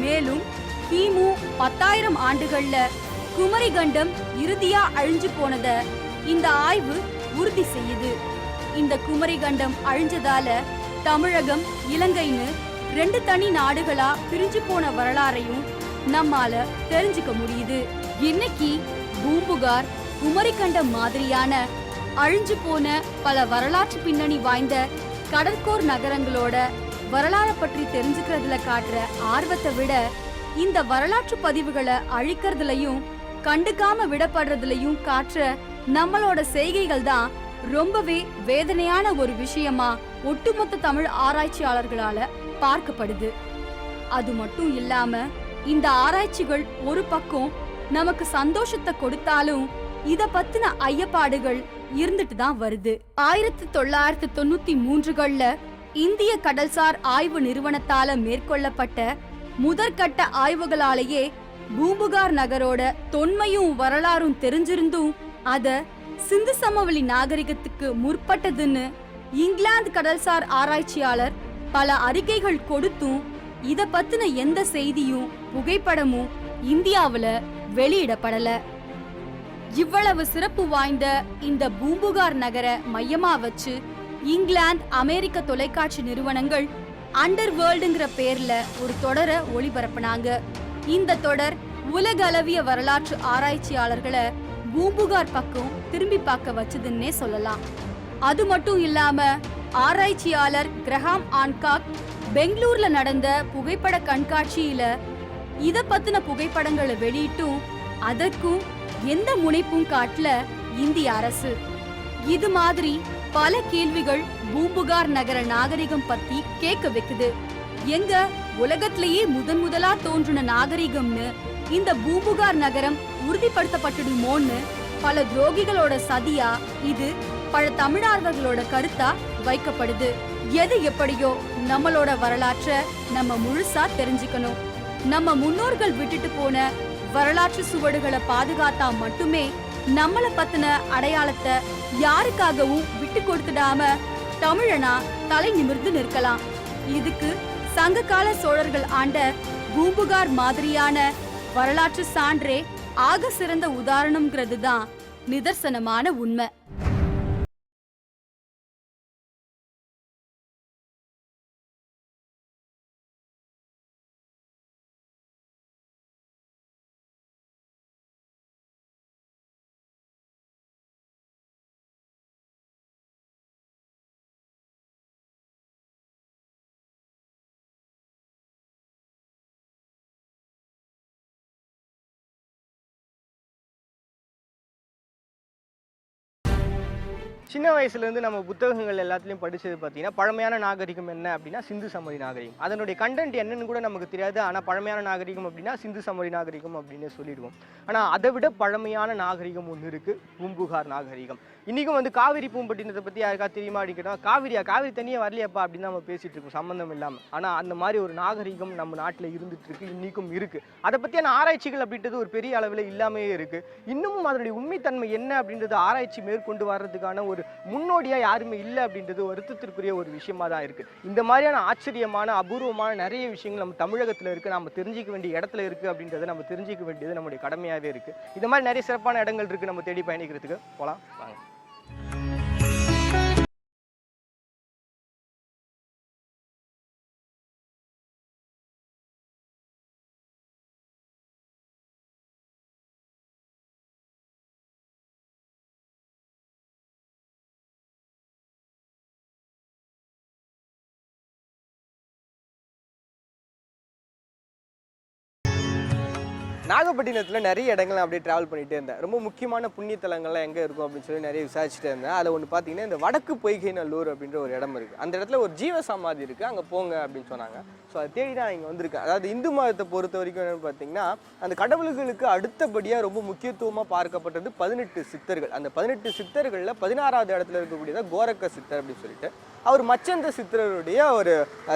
மேலும் கிமு 10,000 ஆண்டுகள்ல குமரி கண்டம் இறுதியா அழிஞ்சு போனத இந்த ஆய்வு உறுதி செய்யுது. இந்த குமரி கண்டம் அழிஞ்சதால தமிழகம் இலங்கைன்னு 2 தனி நாடுகளா பிரிஞ்சு போன வரலாறையும் நம்மால தெரிஞ்சுக்க முடியுது. இன்னைக்கு பூம்புகார் குமரி கண்டம் மாதிரியான அழிஞ்சு போன பல வரலாற்று பின்னணி வாய்ந்த கடற்கோர் நகரங்களோட வரலாறை பற்றி தெரிஞ்சுக்கிறதுல காட்டுற ஆர்வத்தை விட இந்த வரலாற்று பதிவுகளை அழிக்கிறதுலயும் கண்டுக்காம விடப்படுறதுலயும் காட்டுற நம்மளோட செய்கைகள் தான் ரொம்பவே வேதனையான ஒரு விஷயமா ஒட்டுமொத்த தமிழ் ஆராய்ச்சியாளர்களால பார்க்கப்படுது. அது மட்டும் இல்லாம இந்த ஆராய்ச்சிகள் ஒரு பக்கம் நமக்கு சந்தோஷத்தை கொடுத்தாலும் இத பத்தின ஐயப்பாடுகள் இருந்துட்டு தான் வருது. 1993கள்ல இந்திய கடல்சார் ஆய்வு நிறுவனத்தால மேற்கொள்ளப்பட்ட முதற்கட்ட ஆய்வுகளாலேயே பூம்புகார் நகரோட தொன்மையும் வரலாறும் தெரிஞ்சிருந்தும் அத சிந்து சமவெளி நாகரிகத்துக்கு முற்பட்டதுன்னு இங்கிலாந்து கடல்சார் ஆராய்ச்சியாளர் பல அறிக்கைகள் கொடுத்தும் இத பத்தின எந்த செய்தியும் புகைப்படமும் இந்தியாவுல வெளியிடப்படல. இவ்வளவு சிறப்பு வாய்ந்த இந்த பூம்புகார் நகர மையமா வச்சு இங்கிலாந்து அமெரிக்க தொலைக்காட்சி நிறுவனங்கள் அண்டர் வேர்ல்டுங்கிற பேர்ல ஒரு தொடரை ஒளிபரப்புனாங்க. இந்த தொடர் உலக அளவிய வரலாற்று ஆராய்ச்சியாளர்களை பூம்புகார் பக்கம் திரும்பி பார்க்க வச்சதுன்னே சொல்லலாம். அது மட்டும் இல்லாம ஆராய்ச்சியாளர் கிரஹாம் ஆன்காக் பெங்களூர்ல நடந்த புகைப்பட கண்காட்சியில இத பத்தின புகைப்படங்களை வெளியிட்டும் அதற்கும் எந்த முனைப்பும் காட்டல இந்திய அரசு. இது மாதிரி பல கேள்விகள் பூம்புகார் நகர நாகரிகம் பத்தி கேட்க வைக்குது. எங்க உலகத்திலேயே முதலா தோன்றின நாகரிகம்னு இந்த பூம்புகார் நகரம் உறுதிப்படுத்தப்பட்டுடுமோன்னு பல துரோகிகளோட சதியா இது பல தமிழார்வர்களோட கருத்தா வைக்கப்படுது. எது எப்படியோ நம்மளோட வரலாற்றை நம்ம முழுசா தெரிஞ்சுக்கணும். நம்ம முன்னோர்கள் விட்டுட்டு போன வரலாற்று சுவடுகளை பாதுகாத்தா மட்டுமே நம்மள பத்தின அடையாளத்தை யாருக்காகவும் விட்டு கொடுத்துடாம தமிழனா தலை நிமிர்ந்து நிற்கலாம். இதுக்கு சங்ககால சோழர்கள் ஆண்ட பூம்புகார் மாதிரியான வரலாற்று சான்றே ஆக சிறந்த உதாரணம்ங்கிறது தான் நிதர்சனமான உண்மை. சின்ன வயசுலேருந்து நம்ம புத்தகங்கள் எல்லாத்துலேயும் படித்தது பார்த்தீங்கன்னா பழமையான நாகரிகம் என்ன அப்படின்னா சிந்து சமவெளி நாகரிகம். அதனுடைய கண்டென்ட் என்னன்னு கூட நமக்கு தெரியாது. ஆனால் பழமையான நாகரிகம் அப்படின்னா சிந்து சமவெளி நாகரிகம் அப்படின்னு சொல்லிடுவோம். ஆனால் அதை விட பழமையான நாகரிகம் ஒன்று இருக்குது, பூம்புகார் நாகரிகம். இன்றைக்கும் வந்து காவிரி பூம்பட்டினத்தை பற்றி யாருக்கா தெரியுமா அப்படின்னா காவிரி தண்ணியே வரலையப்பா அப்படின்னு நம்ம பேசிகிட்டு இருக்கோம் சம்மந்தம் இல்லாமல். ஆனால் அந்த மாதிரி ஒரு நாகரிகம் நம்ம நாட்டில் இருந்துட்டு இருக்கு, இன்றைக்கும் இருக்குது. அதை பற்றியான ஆராய்ச்சிகள் அப்படின்றது ஒரு பெரிய அளவில் இல்லாமையே இருக்குது. இன்னமும் அதனுடைய உண்மைத்தன்மை என்ன அப்படின்றது ஆராய்ச்சி மேற்கொண்டு வர்றதுக்கான ஒரு முன்னோடியா யாருமே இல்லை அப்படின்றது வருத்தத்திற்குரிய ஒரு விஷயமா தான் இருக்கு. இந்த மாதிரியான ஆச்சரியமான அபூர்வமான நிறைய விஷயங்கள் நம்ம தமிழகத்துல இருக்கு, நம்ம தெரிஞ்சிக்க வேண்டிய இடத்துல இருக்கு அப்படின்றத நம்ம தெரிஞ்சிக்க வேண்டியது நம்முடைய கடமையாவே இருக்கு. இந்த மாதிரி நிறைய சிறப்பான இடங்கள் இருக்கு நம்ம தேடி பயணிக்கிறதுக்கு. போலாம் வாங்க. நாகப்பட்டினத்தில் நிறைய இடங்கள் அப்படியே ட்ராவல் பண்ணிகிட்டே இருந்தேன். ரொம்ப முக்கியமான புண்ணிய தலங்கள்லாம் எங்கே இருக்கும் அப்படின்னு சொல்லி நிறைய விசாரிச்சுட்டே இருந்தேன். அதில் ஒன்று பார்த்தீங்கன்னா இந்த வடக்கு பொய்கை நல்லூர் அப்படின்ற ஒரு இடம் இருக்குது. அந்த இடத்துல ஒரு ஜீவ சமாதி இருக்குது, அங்கே போங்க அப்படின்னு சொன்னாங்க. ஸோ அதை தேடி தான் இங்கே வந்திருக்கேன். அதாவது இந்து மதத்தை பொறுத்த வரைக்கும் என்னென்னு பார்த்தீங்கன்னா, அந்த கடவுள்களுக்கு அடுத்தபடியாக ரொம்ப முக்கியத்துவமாக பார்க்கப்பட்டது 18 சித்தர்கள். அந்த 18 சித்தர்களில் 16வது இடத்துல இருக்கக்கூடியதான் கோரக்க சித்தர் அப்படின்னு சொல்லிட்டு அவர் மச்சந்த சித்தருடைய ஒரு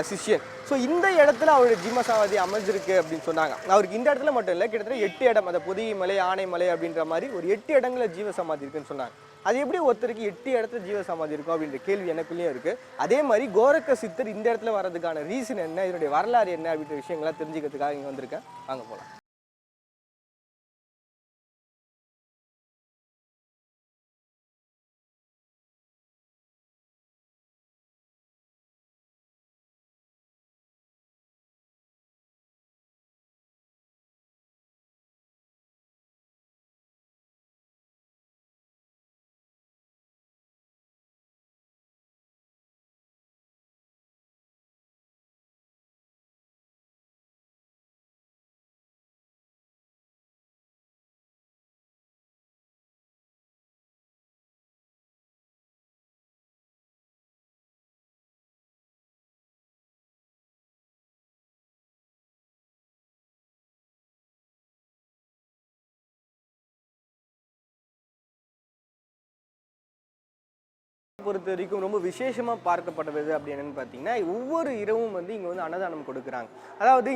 சிஷ்யன். ஸோ இந்த இடத்துல அவருடைய ஜீவசமாதி அமைஞ்சிருக்கு அப்படின்னு சொன்னாங்க. அவருக்கு இந்த இடத்துல மட்டும் இல்லை, கிட்டத்தட்ட 8 இடம், அந்த பொதிகை மலை, ஆனைமலை அப்படின்ற மாதிரி ஒரு 8 இடங்களில் ஜீவசமாதி இருக்குன்னு சொன்னாங்க. அது எப்படி ஒருத்தருக்கு 8 இடத்துல ஜீவசமாதி இருக்கும் அப்படின்ற கேள்வி எனக்குள்ளேயும் இருக்குது. அதே மாதிரி கோரக்க சித்தர் இந்த இடத்துல வர்றதுக்கான ரீசன் என்ன, இதனுடைய வரலாறு என்ன அப்படின்ற விஷயங்கள்லாம் தெரிஞ்சுக்கிறதுக்காக இங்கே வந்திருக்கேன். வாங்க போகலாம். பொறுத்த வரைக்கும் ரொம்ப விசேஷமாக பார்க்கப்படுறது அப்படி என்னன்னு பார்த்தீங்கன்னா, ஒவ்வொரு இரவும் இங்கே அன்னதானம் கொடுக்குறாங்க. அதாவது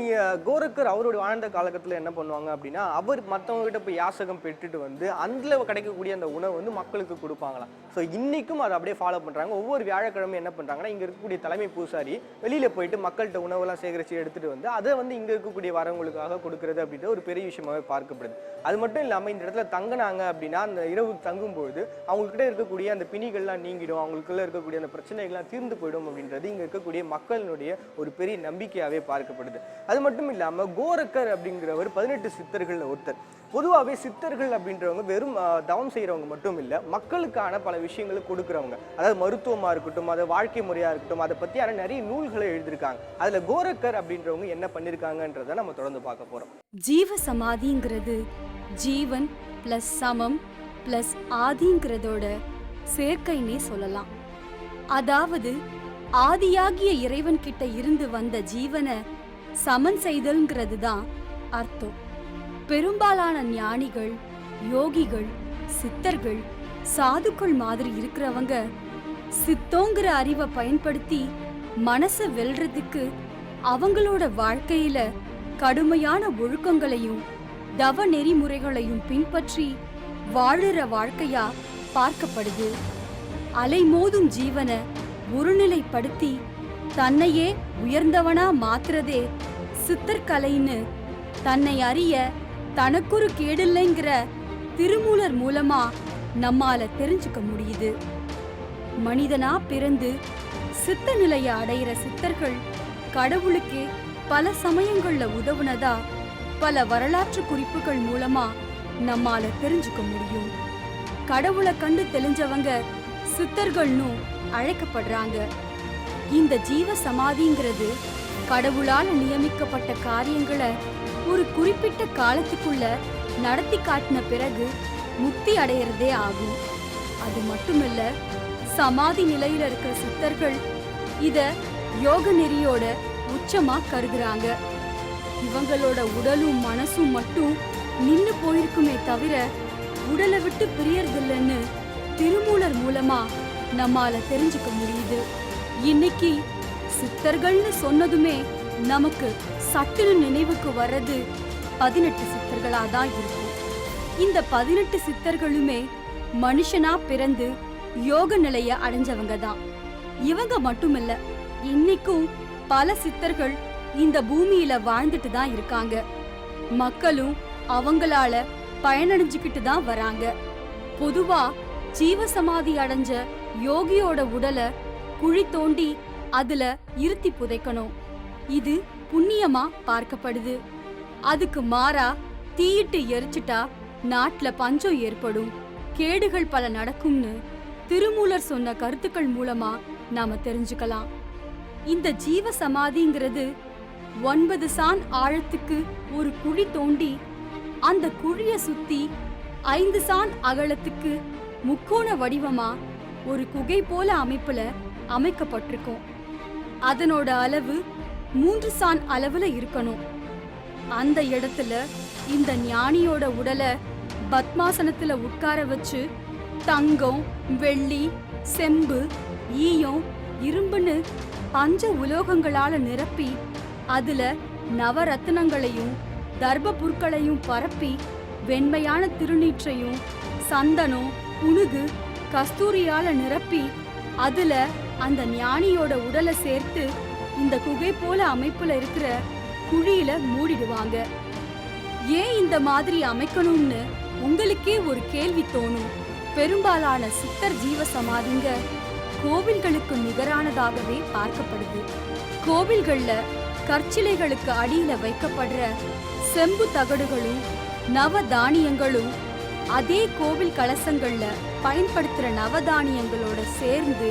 கோரக்கர் அவருடைய வாழ்ந்த காலகட்டத்தில் என்ன பண்ணுவாங்க அப்படின்னா, அவர் மற்றவங்ககிட்ட போய் யாசகம் பெற்றுட்டு அதில் கிடைக்கக்கூடிய அந்த உணவு மக்களுக்கு கொடுப்பாங்களாம். ஸோ இன்றைக்கும் அதை அப்படியே ஃபாலோ பண்ணுறாங்க. ஒவ்வொரு வியாழக்கிழமை என்ன பண்ணுறாங்கன்னா, இங்கே இருக்கக்கூடிய தலைமை பூசாரி வெளியில் போயிட்டு மக்கள்கிட்ட உணவெல்லாம் சேகரித்து எடுத்துகிட்டு அதை இங்கே இருக்கக்கூடிய வரவங்களுக்காக கொடுக்குறது அப்படின்ற ஒரு பெரிய விஷயமாகவே பார்க்கப்படுது. அது மட்டும் இல்லாமல் இந்த இடத்துல தங்கினாங்க அப்படின்னா, அந்த இரவு தங்கும்போது அவங்கக்கிட்ட இருக்கக்கூடிய அந்த பிணிகள்லாம் நீங்கிடும், அவங்களுக்குள்ள இருக்கக்கூடிய அந்த பிரச்சனைகள்லாம் தீர்ந்து போயிடும் அப்படின்றது இங்கே இருக்கக்கூடிய மக்களினுடைய ஒரு பெரிய நம்பிக்கையாகவே பார்க்கப்படுது. அது மட்டும் இல்லாமல் கோரக்கர் அப்படிங்கிறவர் 18 சித்தர்களில் ஒருத்தர். பொதுவாகவே சித்தர்கள் அப்படின்றவங்க வெறும் தவம் செய்கிறவங்க மட்டும் இல்லை, மக்களுக்கான பல விஷயங்களை கொடுக்குறவங்க. அதாவது மருத்துவமாக இருக்கட்டும், அது வாழ்க்கை முறையாக இருக்கட்டும், அதை பற்றியான நிறைய நூல்களை எழுதியிருக்காங்க. அதில் கோரக்கர் அப்படின்றவங்க என்ன பண்ணியிருக்காங்கன்றதை நம்ம தொடர்ந்து பார்க்க போகிறோம். ஜீவ சமாதிங்கிறது ஜீவன் பிளஸ் சமம் பிளஸ் ஆதிங்கிறதோட சேர்க்கைன்னே சொல்லலாம். அதாவது ஆதியாகிய இறைவன் கிட்ட இருந்து வந்த ஜீவனை சமன் செய்தல்ங்கிறது தான் அர்த்தம். பெரும்பாலான ஞானிகள், யோகிகள், சித்தர்கள், சாதுக்கள் மாதிரி இருக்கிறவங்க சித்தோங்கிற அறிவை பயன்படுத்தி மனசை வெல்றதுக்கு அவங்களோட வாழ்க்கையில கடுமையான ஒழுக்கங்களையும் தவ நெறிமுறைகளையும் பின்பற்றி வாழுற வாழ்க்கையா பார்க்கப்படுது. அலைமோதும் ஜீவனை ஒருநிலைப்படுத்தி தன்னையே உயர்ந்தவனா மாத்துறதே சித்தர்கலைன்னு தன்னை அறிய தனக்கொரு கேடில்லைங்கிற திருமூலர் மூலமா நம்மால தெரிஞ்சுக்க முடியுது. மனிதனா பிறந்து சித்த நிலைய அடையிற சித்தர்கள் கடவுளுக்கு பல சமயங்கள்ல உதவுனதா பல வரலாற்று குறிப்புகள் மூலமா நம்மால தெரிஞ்சுக்க முடியும். கடவுளை கண்டு தெளிஞ்சவங்க சித்தர்கள்னு அழைக்கப்படுறாங்க. இந்த ஜீவ சமாதிங்கிறது கடவுளால் நியமிக்கப்பட்ட காரியங்களை ஒரு குறிப்பிட்ட காலத்துக்குள்ள நடத்தி காட்டின பிறகு முக்தி அடையிறதே ஆகும். அது மட்டுமில்ல, சமாதி நிலையில இருக்கிற சித்தர்கள் இத யோக நெறியோட உச்சமா கருதுறாங்க. இவங்களோட உடலும் மனசும் மட்டும் நின்னு போயிருக்குமே தவிர உடலை விட்டு பிரியறதில்லைன்னு திருமூலர் மூலமா நம்மால தெரிஞ்சுக்க முடியுது. இன்னைக்கு சித்தர்கள்னு சொன்னதுமே நமக்கு சட்டுன்னு நினைவுக்கு வர்றது 18 சித்தர்களாதான் இருக்கும். இந்த 18 சித்தர்களுமே மனுஷனா பிறந்து யோக நிலைய அடைஞ்சவங்க தான். இவங்க மட்டுமில்ல, இன்னைக்கும் பல சித்தர்கள் இந்த பூமியில வாழ்ந்துட்டு தான் இருக்காங்க. மக்களும் அவங்களால பயனடைஞ்சுக்கிட்டு தான் வராங்க. பொதுவா ஜீவசமாதி அடைஞ்ச யோகியோட உடலை குழி தோண்டி அதுல இருத்தி புதைக்கணும். இது புண்ணியமா பார்க்கப்படுது. அதுக்கு மாறா தீயிட்டு எரிச்சிட்டா நாட்டுல பஞ்சம் ஏற்படும், கேடுகள் பல நடக்கும்னு திருமூலர் சொன்ன கருத்துக்கள் மூலமா நாம தெரிஞ்சுக்கலாம். இந்த ஜீவ சமாதிங்கிறது 9 சான் ஆழத்துக்கு ஒரு குழி தோண்டி அந்த குழிய சுத்தி 5 சான் அகலத்துக்கு முக்கோண வடிவமா ஒரு குகை போல அமைப்புல அமைக்கப்பட்டிருக்கும். அதனோட அளவு 3 சான் அளவுல இருக்கணும். அந்த இடத்துல இந்த ஞானியோட உடலை பத்மாசனத்துல உட்கார வச்சு தங்கம், வெள்ளி, செம்பு, ஈயம், இரும்புன்னு 5 உலோகங்களால நிரப்பி அதுல நவரத்னங்களையும் தர்ப புற்களையும் பரப்பி வெண்மையான திருநீற்றையும் சந்தனம், புனுகு, கஸ்தூரியால நிரப்பி அதுல அந்த ஞானியோட உடலை சேர்த்து இந்த குகை போல அமைப்புல இருக்கிற குழியில மூடிடுவாங்க. ஏன் இந்த மாதிரி அமைக்கணும்னு உங்களுக்கே ஒரு கேள்வி தோணும். பெரும்பாலான சித்தர் ஜீவ சமாதிங்க கோவில்களுக்கு நிகரானதாகவே பார்க்கப்படுது. கோவில்கள்ல கற்சிலைகளுக்கு அடியில வைக்கப்படுற செம்பு தகடுகளும் நவதானியங்களும் அதே கோவில் கலசங்கள்ல பயன்படுத்துற நவதானியங்களோட சேர்ந்து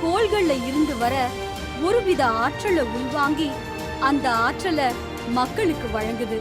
கோள்கள்ல இருந்து வர ஒருவித ஆற்றலை உள்வாங்கி அந்த ஆற்றலை மக்களுக்கு வழங்குது.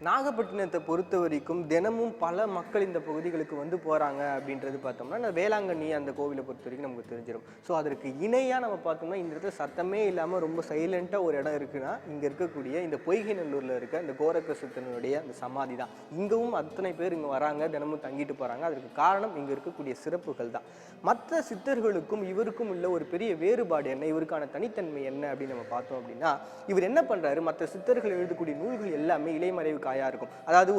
நாகப்பட்டினத்தை பொறுத்த வரைக்கும் தினமும் பல மக்கள் இந்த பகுதிகளுக்கு வந்து போகிறாங்க அப்படின்றது பார்த்தோம்னா வேளாங்கண்ணி அந்த கோவிலை பொறுத்த வரைக்கும் நமக்கு தெரிஞ்சிடும். ஸோ அதற்கு இணையாக நம்ம பார்த்தோம்னா இந்த இடத்துல சத்தமே இல்லாமல் ரொம்ப சைலண்ட்டாக ஒரு இடம் இருக்குன்னா இங்கே இருக்கக்கூடிய இந்த பொய்கைநல்லூரில் இருக்க இந்த கோரக்க சித்தனுடைய அந்த சமாதி தான். இங்கவும் அத்தனை பேர் இங்கே வராங்க, தினமும் தங்கிட்டு போகிறாங்க. அதற்கு காரணம் இங்கே இருக்கக்கூடிய சிறப்புகள் தான். மற்ற சித்தர்களுக்கும் இவருக்கும் உள்ள ஒரு பெரிய வேறுபாடு என்ன, இவருக்கான தனித்தன்மை என்ன அப்படின்னு நம்ம பார்த்தோம் அப்படின்னா, இவர் என்ன பண்ணுறாரு, மற்ற சித்தர்கள் எழுதக்கூடிய நூல்கள் எல்லாமே இலைமறைவு காயாக இருக்கும். அதாவது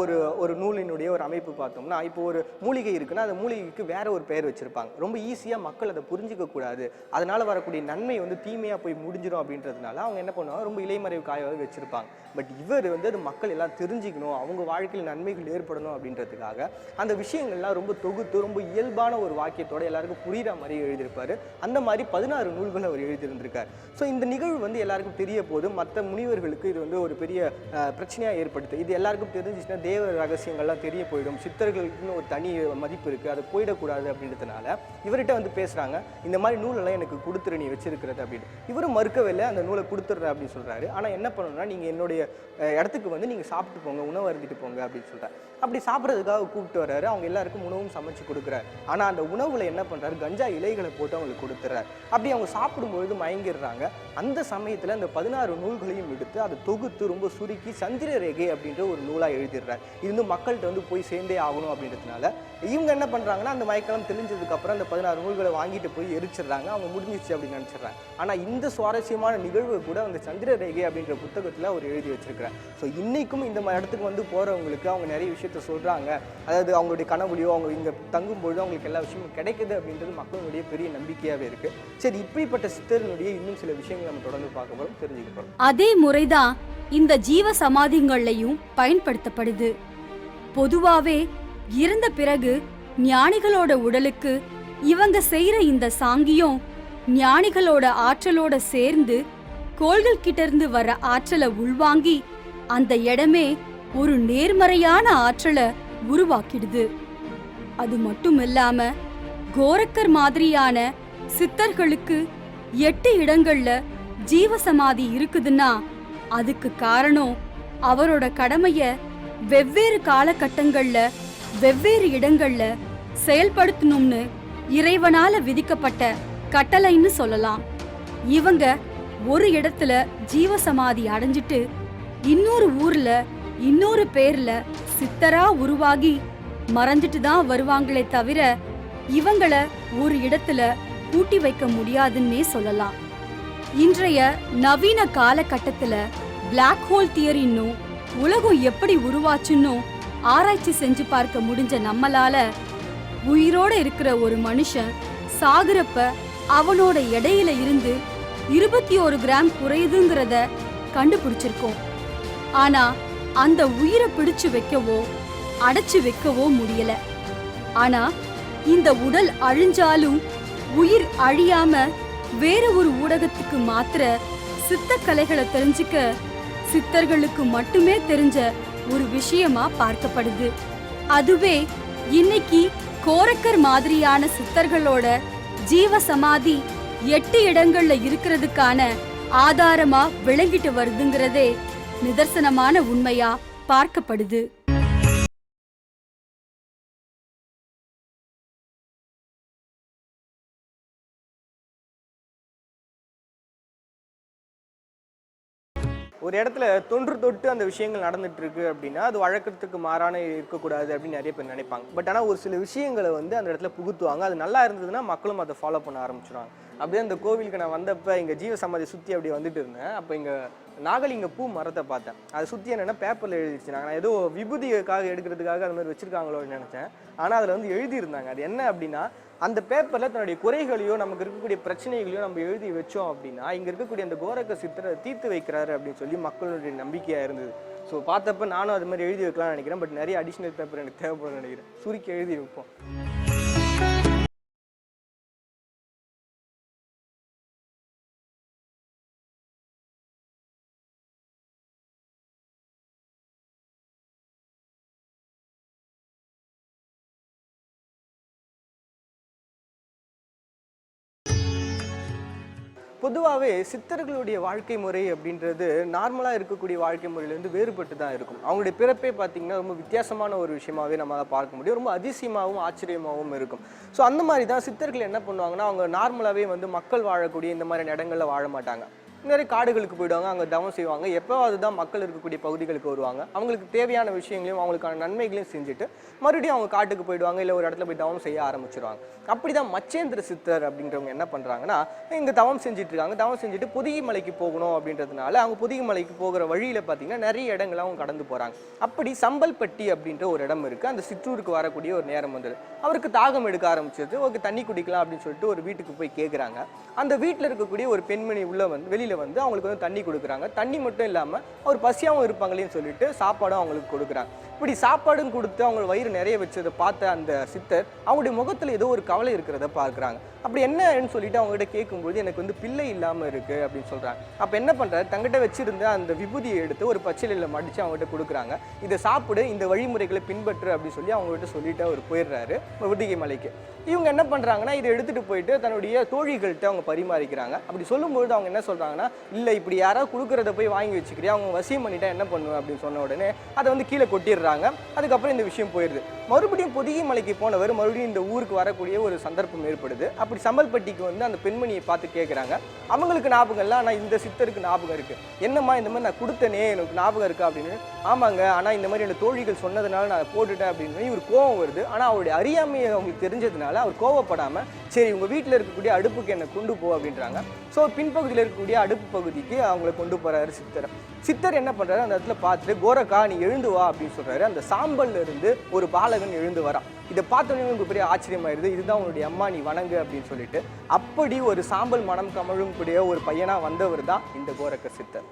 ஒரு நூலினுடைய ஒரு அமைப்பு பார்த்தோம்னா, இப்போ ஒரு மூலிகை இருக்குன்னா அந்த மூலிகைக்கு வேற ஒரு பெயர் வச்சிருப்பாங்க. ரொம்ப ஈஸியாக மக்கள் அதை புரிஞ்சிக்க கூடாது, அதனால வரக்கூடிய நன்மை வந்து தீமையாக போய் முடிஞ்சிடும் அப்படின்றதுனால அவங்க என்ன பண்ணுவாங்க, ரொம்ப இலைமறைவு காயாவது வச்சிருப்பாங்க. பட் இவர் வந்து அது மக்கள் எல்லாம் தெரிஞ்சுக்கணும், அவங்க வாழ்க்கையில் நன்மைகள் ஏற்படணும் அப்படின்றதுக்காக அந்த விஷயங்கள்லாம் ரொம்ப தொகுத்து ரொம்ப இயல்பான ஒரு வாக்கியத்தோட எல்லாருக்கும் புரியுற மாதிரி எழுதியிருப்பாரு. அந்த மாதிரி 16 நூல்கள் அவர் எழுதியிருந்திருக்காரு. ஸோ இந்த நிகழ்வு வந்து எல்லாருக்கும் தெரிய போது மற்ற முனிவர்களுக்கு இது வந்து ஒரு பெரிய பிரச்சனையாக ஏற்படுத்து. இது எல்லாருக்கும் தெரிஞ்சிச்சுன்னா தேவ ரகசியங்கள்லாம் தெரிய போயிடும், சித்தர்களுக்குன்னு ஒரு தனி மதிப்பு இருக்குது, அது போயிடக்கூடாது அப்படின்றதுனால இவர்கிட்ட வந்து பேசுகிறாங்க, இந்த மாதிரி நூலெல்லாம் எனக்கு கொடுத்துரு நீ வச்சிருக்கிறது அப்படின்னு. இவரும் மறுக்கவே இல்லை, அந்த நூலை கொடுத்துட்றேன் அப்படின்னு சொல்கிறாரு. ஆனால் என்ன பண்ணணும்னா, நீங்கள் என்னுடைய இடத்துக்கு வந்து நீங்கள் சாப்பிட்டு போங்க, உணவு அருந்திட்டு போங்க அப்படின்னு சொல்கிறார். அப்படி சாப்பிட்றதுக்காக கூப்பிட்டு வர்றாரு. அவங்க எல்லாருக்கும் உணவும் சமைச்சு கொடுக்குறாரு. ஆனால் அந்த உணவுல என்ன பண்ணுறாரு, கஞ்சா இலைகளை போட்டு அவங்களுக்கு கொடுத்துட்றாரு. அப்படி அவங்க சாப்பிடும்பொழுது மயங்கிடுறாங்க. அந்த சமயத்தில் அந்த 16 நூல்களையும் எடுத்து அதை தொகுத்து ரொம்ப சுருக்கி சந்திர ரேகை அப்படின்ற ஒரு நூலாக எழுதிடுறாரு. இது வந்து மக்கள்கிட்ட வந்து போய் சேர்ந்தே ஆகணும் அப்படின்றதுனால இவங்க என்ன பண்ணுறாங்கன்னா, அந்த மயக்கம் தெளிஞ்சதுக்கப்புறம் அந்த 16 நூல்களை வாங்கிட்டு போய் எரிச்சிடுறாங்க. அவங்க முடிஞ்சிச்சு அப்படின்னு நினச்சிடுறாங்க. ஆனால் இந்த சுவாரஸ்யமான நிகழ்வு கூட அந்த சந்திர ரேகை அப்படின்ற புத்தகத்தில் அவர் எழுதி வச்சிருக்கிறார். ஸோ இன்னைக்கும் இந்த இடத்துக்கு வந்து போகிறவங்களுக்கு அவங்க நிறைய விஷயத்த சொல்கிறாங்க. அதாவது அவங்களுடைய கனவுலையோ அவங்க இங்கே தங்கும்பொழுது அவங்களுக்கு எல்லா விஷயமும் கிடைக்குது அப்படின்றது மக்களுடைய பெரிய நம்பிக்கையாகவே இருக்குது. சரி, இப்படிப்பட்ட சித்தர்களுடைய இன்னும் சில விஷயங்கள் நம்ம தொடர்ந்து பார்க்க போகிறோம், தெரிஞ்சுக்க போகிறோம். அதே முறைதான் இந்த ஜீவ சமாதிகள்லையும் பயன்படுத்தப்படுது. பொதுவாவே இறந்த பிறகு ஞானிகளோட உடலுக்கு இவங்க செய்யற இந்த சாங்கியம் ஞானிகளோட ஆற்றலோட சேர்ந்து கோள்கள் கிட்ட இருந்து வர ஆற்றலை உள்வாங்கி அந்த இடமே ஒரு நேர்மறையான ஆற்றலை உருவாக்கிடுது. அது மட்டும் இல்லாம கோரக்கர் மாதிரியான சித்தர்களுக்கு 8 இடங்கள்ல ஜீவசமாதி இருக்குதுன்னா அதுக்கு காரணம் அவரோட கடமைய வெவ்வேறு காலகட்டங்கள்ல வெவ்வேறு இடங்கள்ல செயல்படுத்தணும்னு இறைவனால விதிக்கப்பட்ட கட்டளைன்னு சொல்லலாம். இவங்க ஒரு இடத்துல ஜீவசமாதி அடைஞ்சிட்டு இன்னொரு ஊர்ல இன்னொரு பேர்ல சித்தரா உருவாகி மறைஞ்சிட்டு தான் வருவாங்களே தவிர இவங்கள ஒரு இடத்துல பூட்டி வைக்க முடியாதுன்னே சொல்லலாம். இன்றைய நவீன காலகட்டத்துல பிளாக் ஹோல் தியரின்னும் உலகம் எப்படி உருவாச்சுன்னு ஆராய்ச்சி செஞ்சு பார்க்க முடிஞ்ச நம்மளால உயிரோட இருக்கிற ஒரு மனுஷன் சாகுறப்ப அவனோட எடையில இருந்து 21 கிராம் குறையுதுங்கிறத கண்டுபிடிச்சிருக்கோம். ஆனா அந்த உயிரை பிடிச்சு வைக்கவோ அடைச்சு வைக்கவோ முடியல. ஆனா இந்த உடல் அழிஞ்சாலும் உயிர் அழியாம வேற ஒரு ஊடகத்துக்கு மாத்திர சித்த கலைகளை தெரிஞ்சுக்க சித்தர்களுக்கு மட்டுமே தெரிஞ்ச ஒரு விஷயமா பார்க்கப்படுது. அதுவே இன்னைக்கு கோரக்கர் மாதிரியான சித்தர்களோட ஜீவ சமாதி 8 இடங்கள்ல இருக்கிறதுக்கான ஆதாரமா விளங்கிட்டு வருதுங்கிறதே நிதர்சனமான உண்மையா பார்க்கப்படுது. ஒரு இடத்துல தொன்று தொட்டு அந்த விஷயங்கள் நடந்துட்டு இருக்கு அப்படின்னா அது வழக்கத்துக்கு மாறான இருக்கக்கூடாது அப்படின்னு நிறைய பேர் நினைப்பாங்க. பட் ஆனால் ஒரு சில விஷயங்களை வந்து அந்த இடத்துல புகுத்துவாங்க. அது நல்லா இருந்ததுன்னா மக்களும் அதை ஃபாலோ பண்ண ஆரம்பிச்சிடுவாங்க. அப்படியே அந்த கோவிலுக்கு நான் வந்தப்போ இங்கே ஜீவ சமாதி சுற்றி அப்படி வந்துட்டு இருந்தேன். அப்போ இங்கே நாகலிங்க பூ மரத்தை பார்த்தேன். அதை சுற்றி என்னென்னா பேப்பரில் எழுதிச்சுனாங்க. நான் ஏதோ விபூதிக்காக எடுக்கிறதுக்காக அது மாதிரி வச்சுருக்காங்களோன்னு நினச்சேன். ஆனால் அதில் வந்து எழுதியிருந்தாங்க. அது என்ன அப்படின்னா, அந்த பேப்பரில் தன்னுடைய குறைகளையோ நமக்கு இருக்கக்கூடிய பிரச்சனைகளையோ நம்ம எழுதி வச்சோம் அப்படின்னா இங்கே இருக்கக்கூடிய அந்த கோரக்க சித்தரை தீர்த்து வைக்கிறாரு அப்படின்னு சொல்லி மக்களுடைய நம்பிக்கையாக இருந்தது. ஸோ பார்த்தப்ப நானும் அது மாதிரி எழுதி வைக்கலாம்னு நினைக்கிறேன். பட் நிறைய அடிஷ்னல் பேப்பர் எனக்கு தேவைப்படும் நினைக்கிறேன். சுருக்கி எழுதி வைப்போம். பொதுவாகவே சித்தர்களுடைய வாழ்க்கை முறை அப்படின்றது நார்மலாக இருக்கக்கூடிய வாழ்க்கை முறையிலேருந்து வேறுபட்டு தான் இருக்கும். அவங்களுடைய பிறப்பே பார்த்திங்கன்னா ரொம்ப வித்தியாசமான ஒரு விஷயமாகவே நம்மளால் பார்க்க முடியும். ரொம்ப அதிசயமாகவும் ஆச்சரியமாகவும் இருக்கும். ஸோ அந்த மாதிரி தான் சித்தர்கள் என்ன பண்ணுவாங்கன்னா, அவங்க நார்மலாகவே வந்து மக்கள் வாழக்கூடிய இந்த மாதிரி இடங்களில் வாழ மாட்டாங்க. நிறைய காடுகளுக்கு போயிடுவாங்க, அங்கே தவம் செய்வாங்க. எப்போவாது தான் மக்கள் இருக்கக்கூடிய பகுதிகளுக்கு வருவாங்க. அவங்களுக்கு தேவையான விஷயங்களையும் அவங்களுக்கான நன்மைகளையும் செஞ்சுட்டு மறுபடியும் அவங்க காட்டுக்கு போயிடுவாங்க, இல்லை ஒரு இடத்துல போய் தவம் செய்ய ஆரம்பிச்சிருவாங்க. அப்படி தான் மச்சேந்திர சித்தர் அப்படின்றவங்க என்ன பண்ணுறாங்கன்னா, இங்கே தவம் செஞ்சுட்டு இருக்காங்க. தவம் செஞ்சுட்டு பொதிகை மலைக்கு போகணும் அப்படின்றதுனால அவங்க பொதிகை மலைக்கு போகிற வழியில் பார்த்தீங்கன்னா நிறைய இடங்களை அவங்க கடந்து போகிறாங்க. அப்படி சம்பல்பட்டி அப்படின்ற ஒரு இடம் இருக்குது. அந்த சிற்றூருக்கு வரக்கூடிய ஒரு நேரம் வந்தது. அவருக்கு தாகம் எடுக்க ஆரம்பிச்சது. ஓகே, தண்ணி குடிக்கலாம் அப்படின்னு சொல்லிட்டு ஒரு வீட்டுக்கு போய் கேட்குறாங்க. அந்த வீட்டில் இருக்கக்கூடிய ஒரு பெண்மணி வெளியில் வந்து அவங்களுக்கு வந்து தண்ணி கொடுக்குறாங்க. தண்ணி மட்டும் இல்லாமல் அவர் பசியாகவும் இருப்பாங்களேன்னு சொல்லிட்டு சாப்பாடும் அவங்களுக்கு கொடுக்குறாங்க. இப்படி சாப்பாடும் கொடுத்து அவங்க வயிறு நிறைய வச்சதை பார்த்த அந்த சித்தர் அவங்களுடைய முகத்தில் ஏதோ ஒரு கவலை இருக்கிறத பார்க்குறாங்க. அப்படி என்னன்னு சொல்லிட்டு அவங்ககிட்ட கேட்கும்போது, எனக்கு வந்து பிள்ளை இல்லாமல் இருக்குது அப்படின்னு சொல்கிறாங்க. அப்போ என்ன பண்ணுறாரு, தங்கிட்ட வச்சிருந்த அந்த விபூதியை எடுத்து ஒரு பச்சிலையில் மடித்து அவங்ககிட்ட கொடுக்குறாங்க. இதை சாப்பிடு, இந்த வழிமுறைகளை பின்பற்று அப்படின்னு சொல்லி அவங்ககிட்ட சொல்லிட்டு அவர் போயிடுறாரு பொதிகை மலைக்கு. இவங்க என்ன பண்ணுறாங்கன்னா, இதை எடுத்துகிட்டு போயிட்டு தன்னுடைய தோழிகள்கிட்ட அவங்க பரிமாறிக்கிறாங்க. அப்படி சொல்லும்போது அவங்க என்ன சொல்கிறாங்கன்னா, இல்லை இப்படி யாராவது கொடுக்குறத போய் வாங்கி வச்சுக்கிறியா, அவங்க வசியம் பண்ணிட்டா என்ன பண்ணுவேன் அப்படின்னு சொன்ன உடனே அதை வந்து கீழே கொட்டிடுறாங்க. அதுக்கப்புறம் இந்த விஷயம் போயிடுது. மறுபடியும் பொதிகை மலைக்கு போனவர் மறுபடியும் இந்த ஊருக்கு வரக்கூடிய ஒரு சந்தர்ப்பம் ஏற்படுது. அப்படி சம்பல்பட்டிக்கு வந்து அந்த பெண்மணியை பார்த்து கேட்குறாங்க. அவங்களுக்கு ஞாபகம் இல்லை, ஆனால் இந்த சித்தருக்கு ஞாபகம் இருக்குது. என்னம்மா இந்த மாதிரி நான் கொடுத்தனே, எனக்கு ஞாபகம் இருக்கா அப்படின்னு. ஆமாங்க, ஆனால் இந்த மாதிரி என்னோட தோழிகள் சொன்னதுனால நான் போட்டுட்டேன் அப்படின்னு இவர் கோவம் வருது. ஆனால் அவருடைய அறியாமையை அவங்களுக்கு தெரிஞ்சதுனால அவர் கோவப்படாமல், சரி உங்கள் வீட்டில் இருக்கக்கூடிய அடுப்புக்கு என்னை கொண்டு போ அப்படின்றாங்க. ஸோ பின்பகுதியில் இருக்கக்கூடிய அடுப்பு பகுதிக்கு அவங்கள கொண்டு போகிறாரு சித்தர். சித்தர் என்ன பண்ணுறாரு, அந்த இடத்துல பார்த்துட்டு, கோரக்கா நீ எழுந்து வா அப்படின்னு சொல்கிறாரு. அந்த சாம்பல்ல இருந்து ஒரு பாலகன் எழுந்து வரான். இதை பார்த்தோன்னே உங்களுக்கு பெரிய ஆச்சரியமாயிருது. இதுதான் உன்னுடைய அம்மா, நீ வணங்கு அப்படின்னு சொல்லிட்டு. அப்படி ஒரு சாம்பல் மனம் கமழும் கூடிய ஒரு பையனாக வந்தவர் தான் இந்த கோரக்க சித்தர்.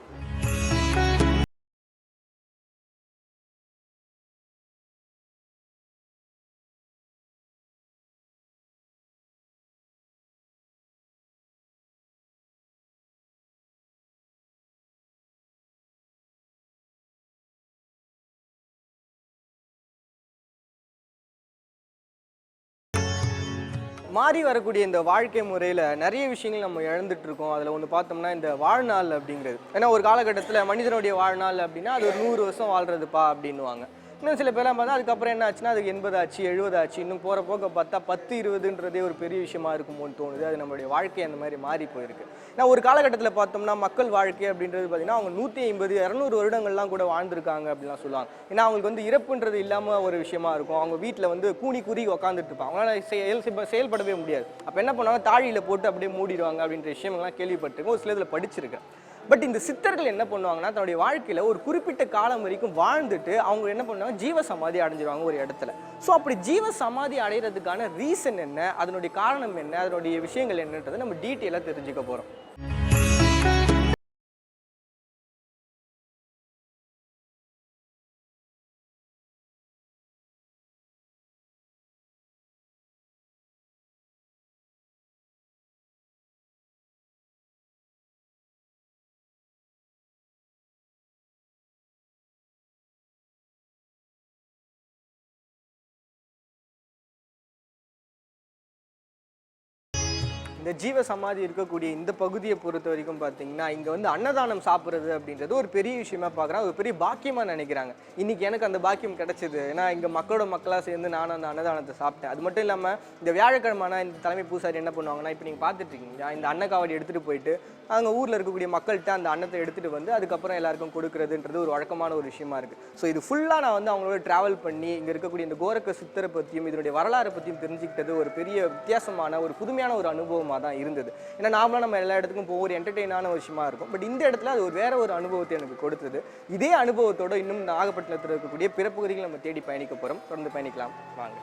மாறி வரக்கூடிய இந்த வாழ்க்கை முறையில் நிறைய விஷயங்கள் நம்ம இழந்துட்டு இருக்கோம். அதில் ஒன்று பார்த்தோம்னா இந்த வாழ்நாள் அப்படிங்கிறது. ஏன்னா ஒரு காலகட்டத்தில் மனிதனுடைய வாழ்நாள் அப்படின்னா அது ஒரு 100 வருஷம் வாழ்றதுப்பா அப்படின்னுவாங்க. இன்னும் சில பேர்லாம் பார்த்தா அதுக்கப்புறம் என்ன ஆச்சுன்னா அதுக்கு 80 ஆச்சு, 70 ஆச்சு. இன்னும் போகிற போக்க பார்த்தா 10, 20ன்றதே ஒரு பெரிய விஷயமா இருக்குமோன்னு தோணுது. அது நம்மளுடைய வாழ்க்கை அந்த மாதிரி மாறி போயிருக்கு. ஏன்னா ஒரு காலகட்டத்தில் பார்த்தோம்னா மக்கள் வாழ்க்கை அப்படின்றது பார்த்தீங்கன்னா அவங்க 150, 200 வருடங்கள்லாம் கூட வாழ்ந்துருக்காங்க அப்படின்லாம் சொல்லுவாங்க. ஏன்னா அவங்களுக்கு வந்து இறப்புன்றது இல்லாமல் ஒரு விஷயமா இருக்கும். அவங்க வீட்டில் வந்து கூனி குறுகி உட்காந்துட்டு இருப்பாங்க. அவங்களால செயல்படவே முடியாது. அப்போ என்ன பண்ணுவாங்க, தாழியில் போட்டு அப்படியே மூடிடுவாங்க அப்படின்ற விஷயங்கள்லாம் கேள்விப்பட்டிருக்கேன். ஒரு சில இதில் படிச்சிருக்கேன். பட் இந்த சித்தர்கள் என்ன பண்ணுவாங்கன்னா தன்னுடைய வாழ்க்கையில் ஒரு குறிப்பிட்ட காலம் வரைக்கும் வாழ்ந்துட்டு அவங்க என்ன பண்ணுவாங்க, ஜீவ சமாதி அடைஞ்சிருவாங்க ஒரு இடத்துல. ஸோ அப்படி ஜீவ சமாதி அடைகிறதுக்கான ரீசன் என்ன, அதனுடைய காரணம் என்ன, அதனுடைய விஷயங்கள் என்னன்றதை நம்ம டீட்டெயிலாக தெரிஞ்சுக்க போகிறோம். இந்த ஜீவ சமாதி இருக்கக்கூடிய இந்த பகுதியை பொறுத்த வரைக்கும் பார்த்தீங்கன்னா இங்கே வந்து அன்னதானம் சாப்பிட்றது அப்படின்றது ஒரு பெரிய விஷயமா பார்க்குறாங்க, ஒரு பெரிய பாக்கியமாக நினைக்கிறாங்க. இன்னைக்கு எனக்கு அந்த பாக்கியம் கிடைச்சது, ஏன்னா இங்கே மக்களோட மக்களாக சேர்ந்து நானும் அந்த அன்னதானத்தை சாப்பிட்டேன். அது மட்டும் இல்லாமல் இந்த வியாழக்கிழமைனா இந்த தலைமை பூசாரி என்ன பண்ணுவாங்கன்னா, இப்போ நீங்கள் பார்த்துட்டு இருக்கீங்க, இந்த அன்னக்காவடி எடுத்துகிட்டு போயிட்டு அங்கே ஊரில் இருக்கக்கூடிய மக்கள்கிட்ட அந்த அன்னத்தை எடுத்துகிட்டு வந்து அதுக்கப்புறம் எல்லாருக்கும் கொடுக்குறதுன்றது ஒரு வழக்கமான ஒரு விஷயமா இருக்குது. ஸோ இது ஃபுல்லாக நான் வந்து அவங்களோட ட்ராவல் பண்ணி இங்கே இருக்கக்கூடிய இந்த கோரக்க சித்தரை பற்றியும் இதனுடைய வரலாறை பற்றியும் தெரிஞ்சுக்கிட்டது ஒரு பெரிய வித்தியாசமான ஒரு புதுமையான ஒரு அனுபவமாக தான் இருந்தது. ஏன்னா நாமளாக நம்ம எல்லா இடத்துக்கும் போக ஒரு என்டர்டெயினான ஒரு விஷயமா இருக்கும். பட் இந்த இடத்துல அது ஒரு வேற ஒரு அனுபவத்தை எனக்கு கொடுத்தது. இதே அனுபவத்தோடு இன்னும் நாகப்பட்டினத்தில் இருக்கக்கூடிய பிற பகுதிகளை நம்ம தேடி பயணிக்க போகிறோம். தொடர்ந்து பயணிக்கலாம் வாங்க.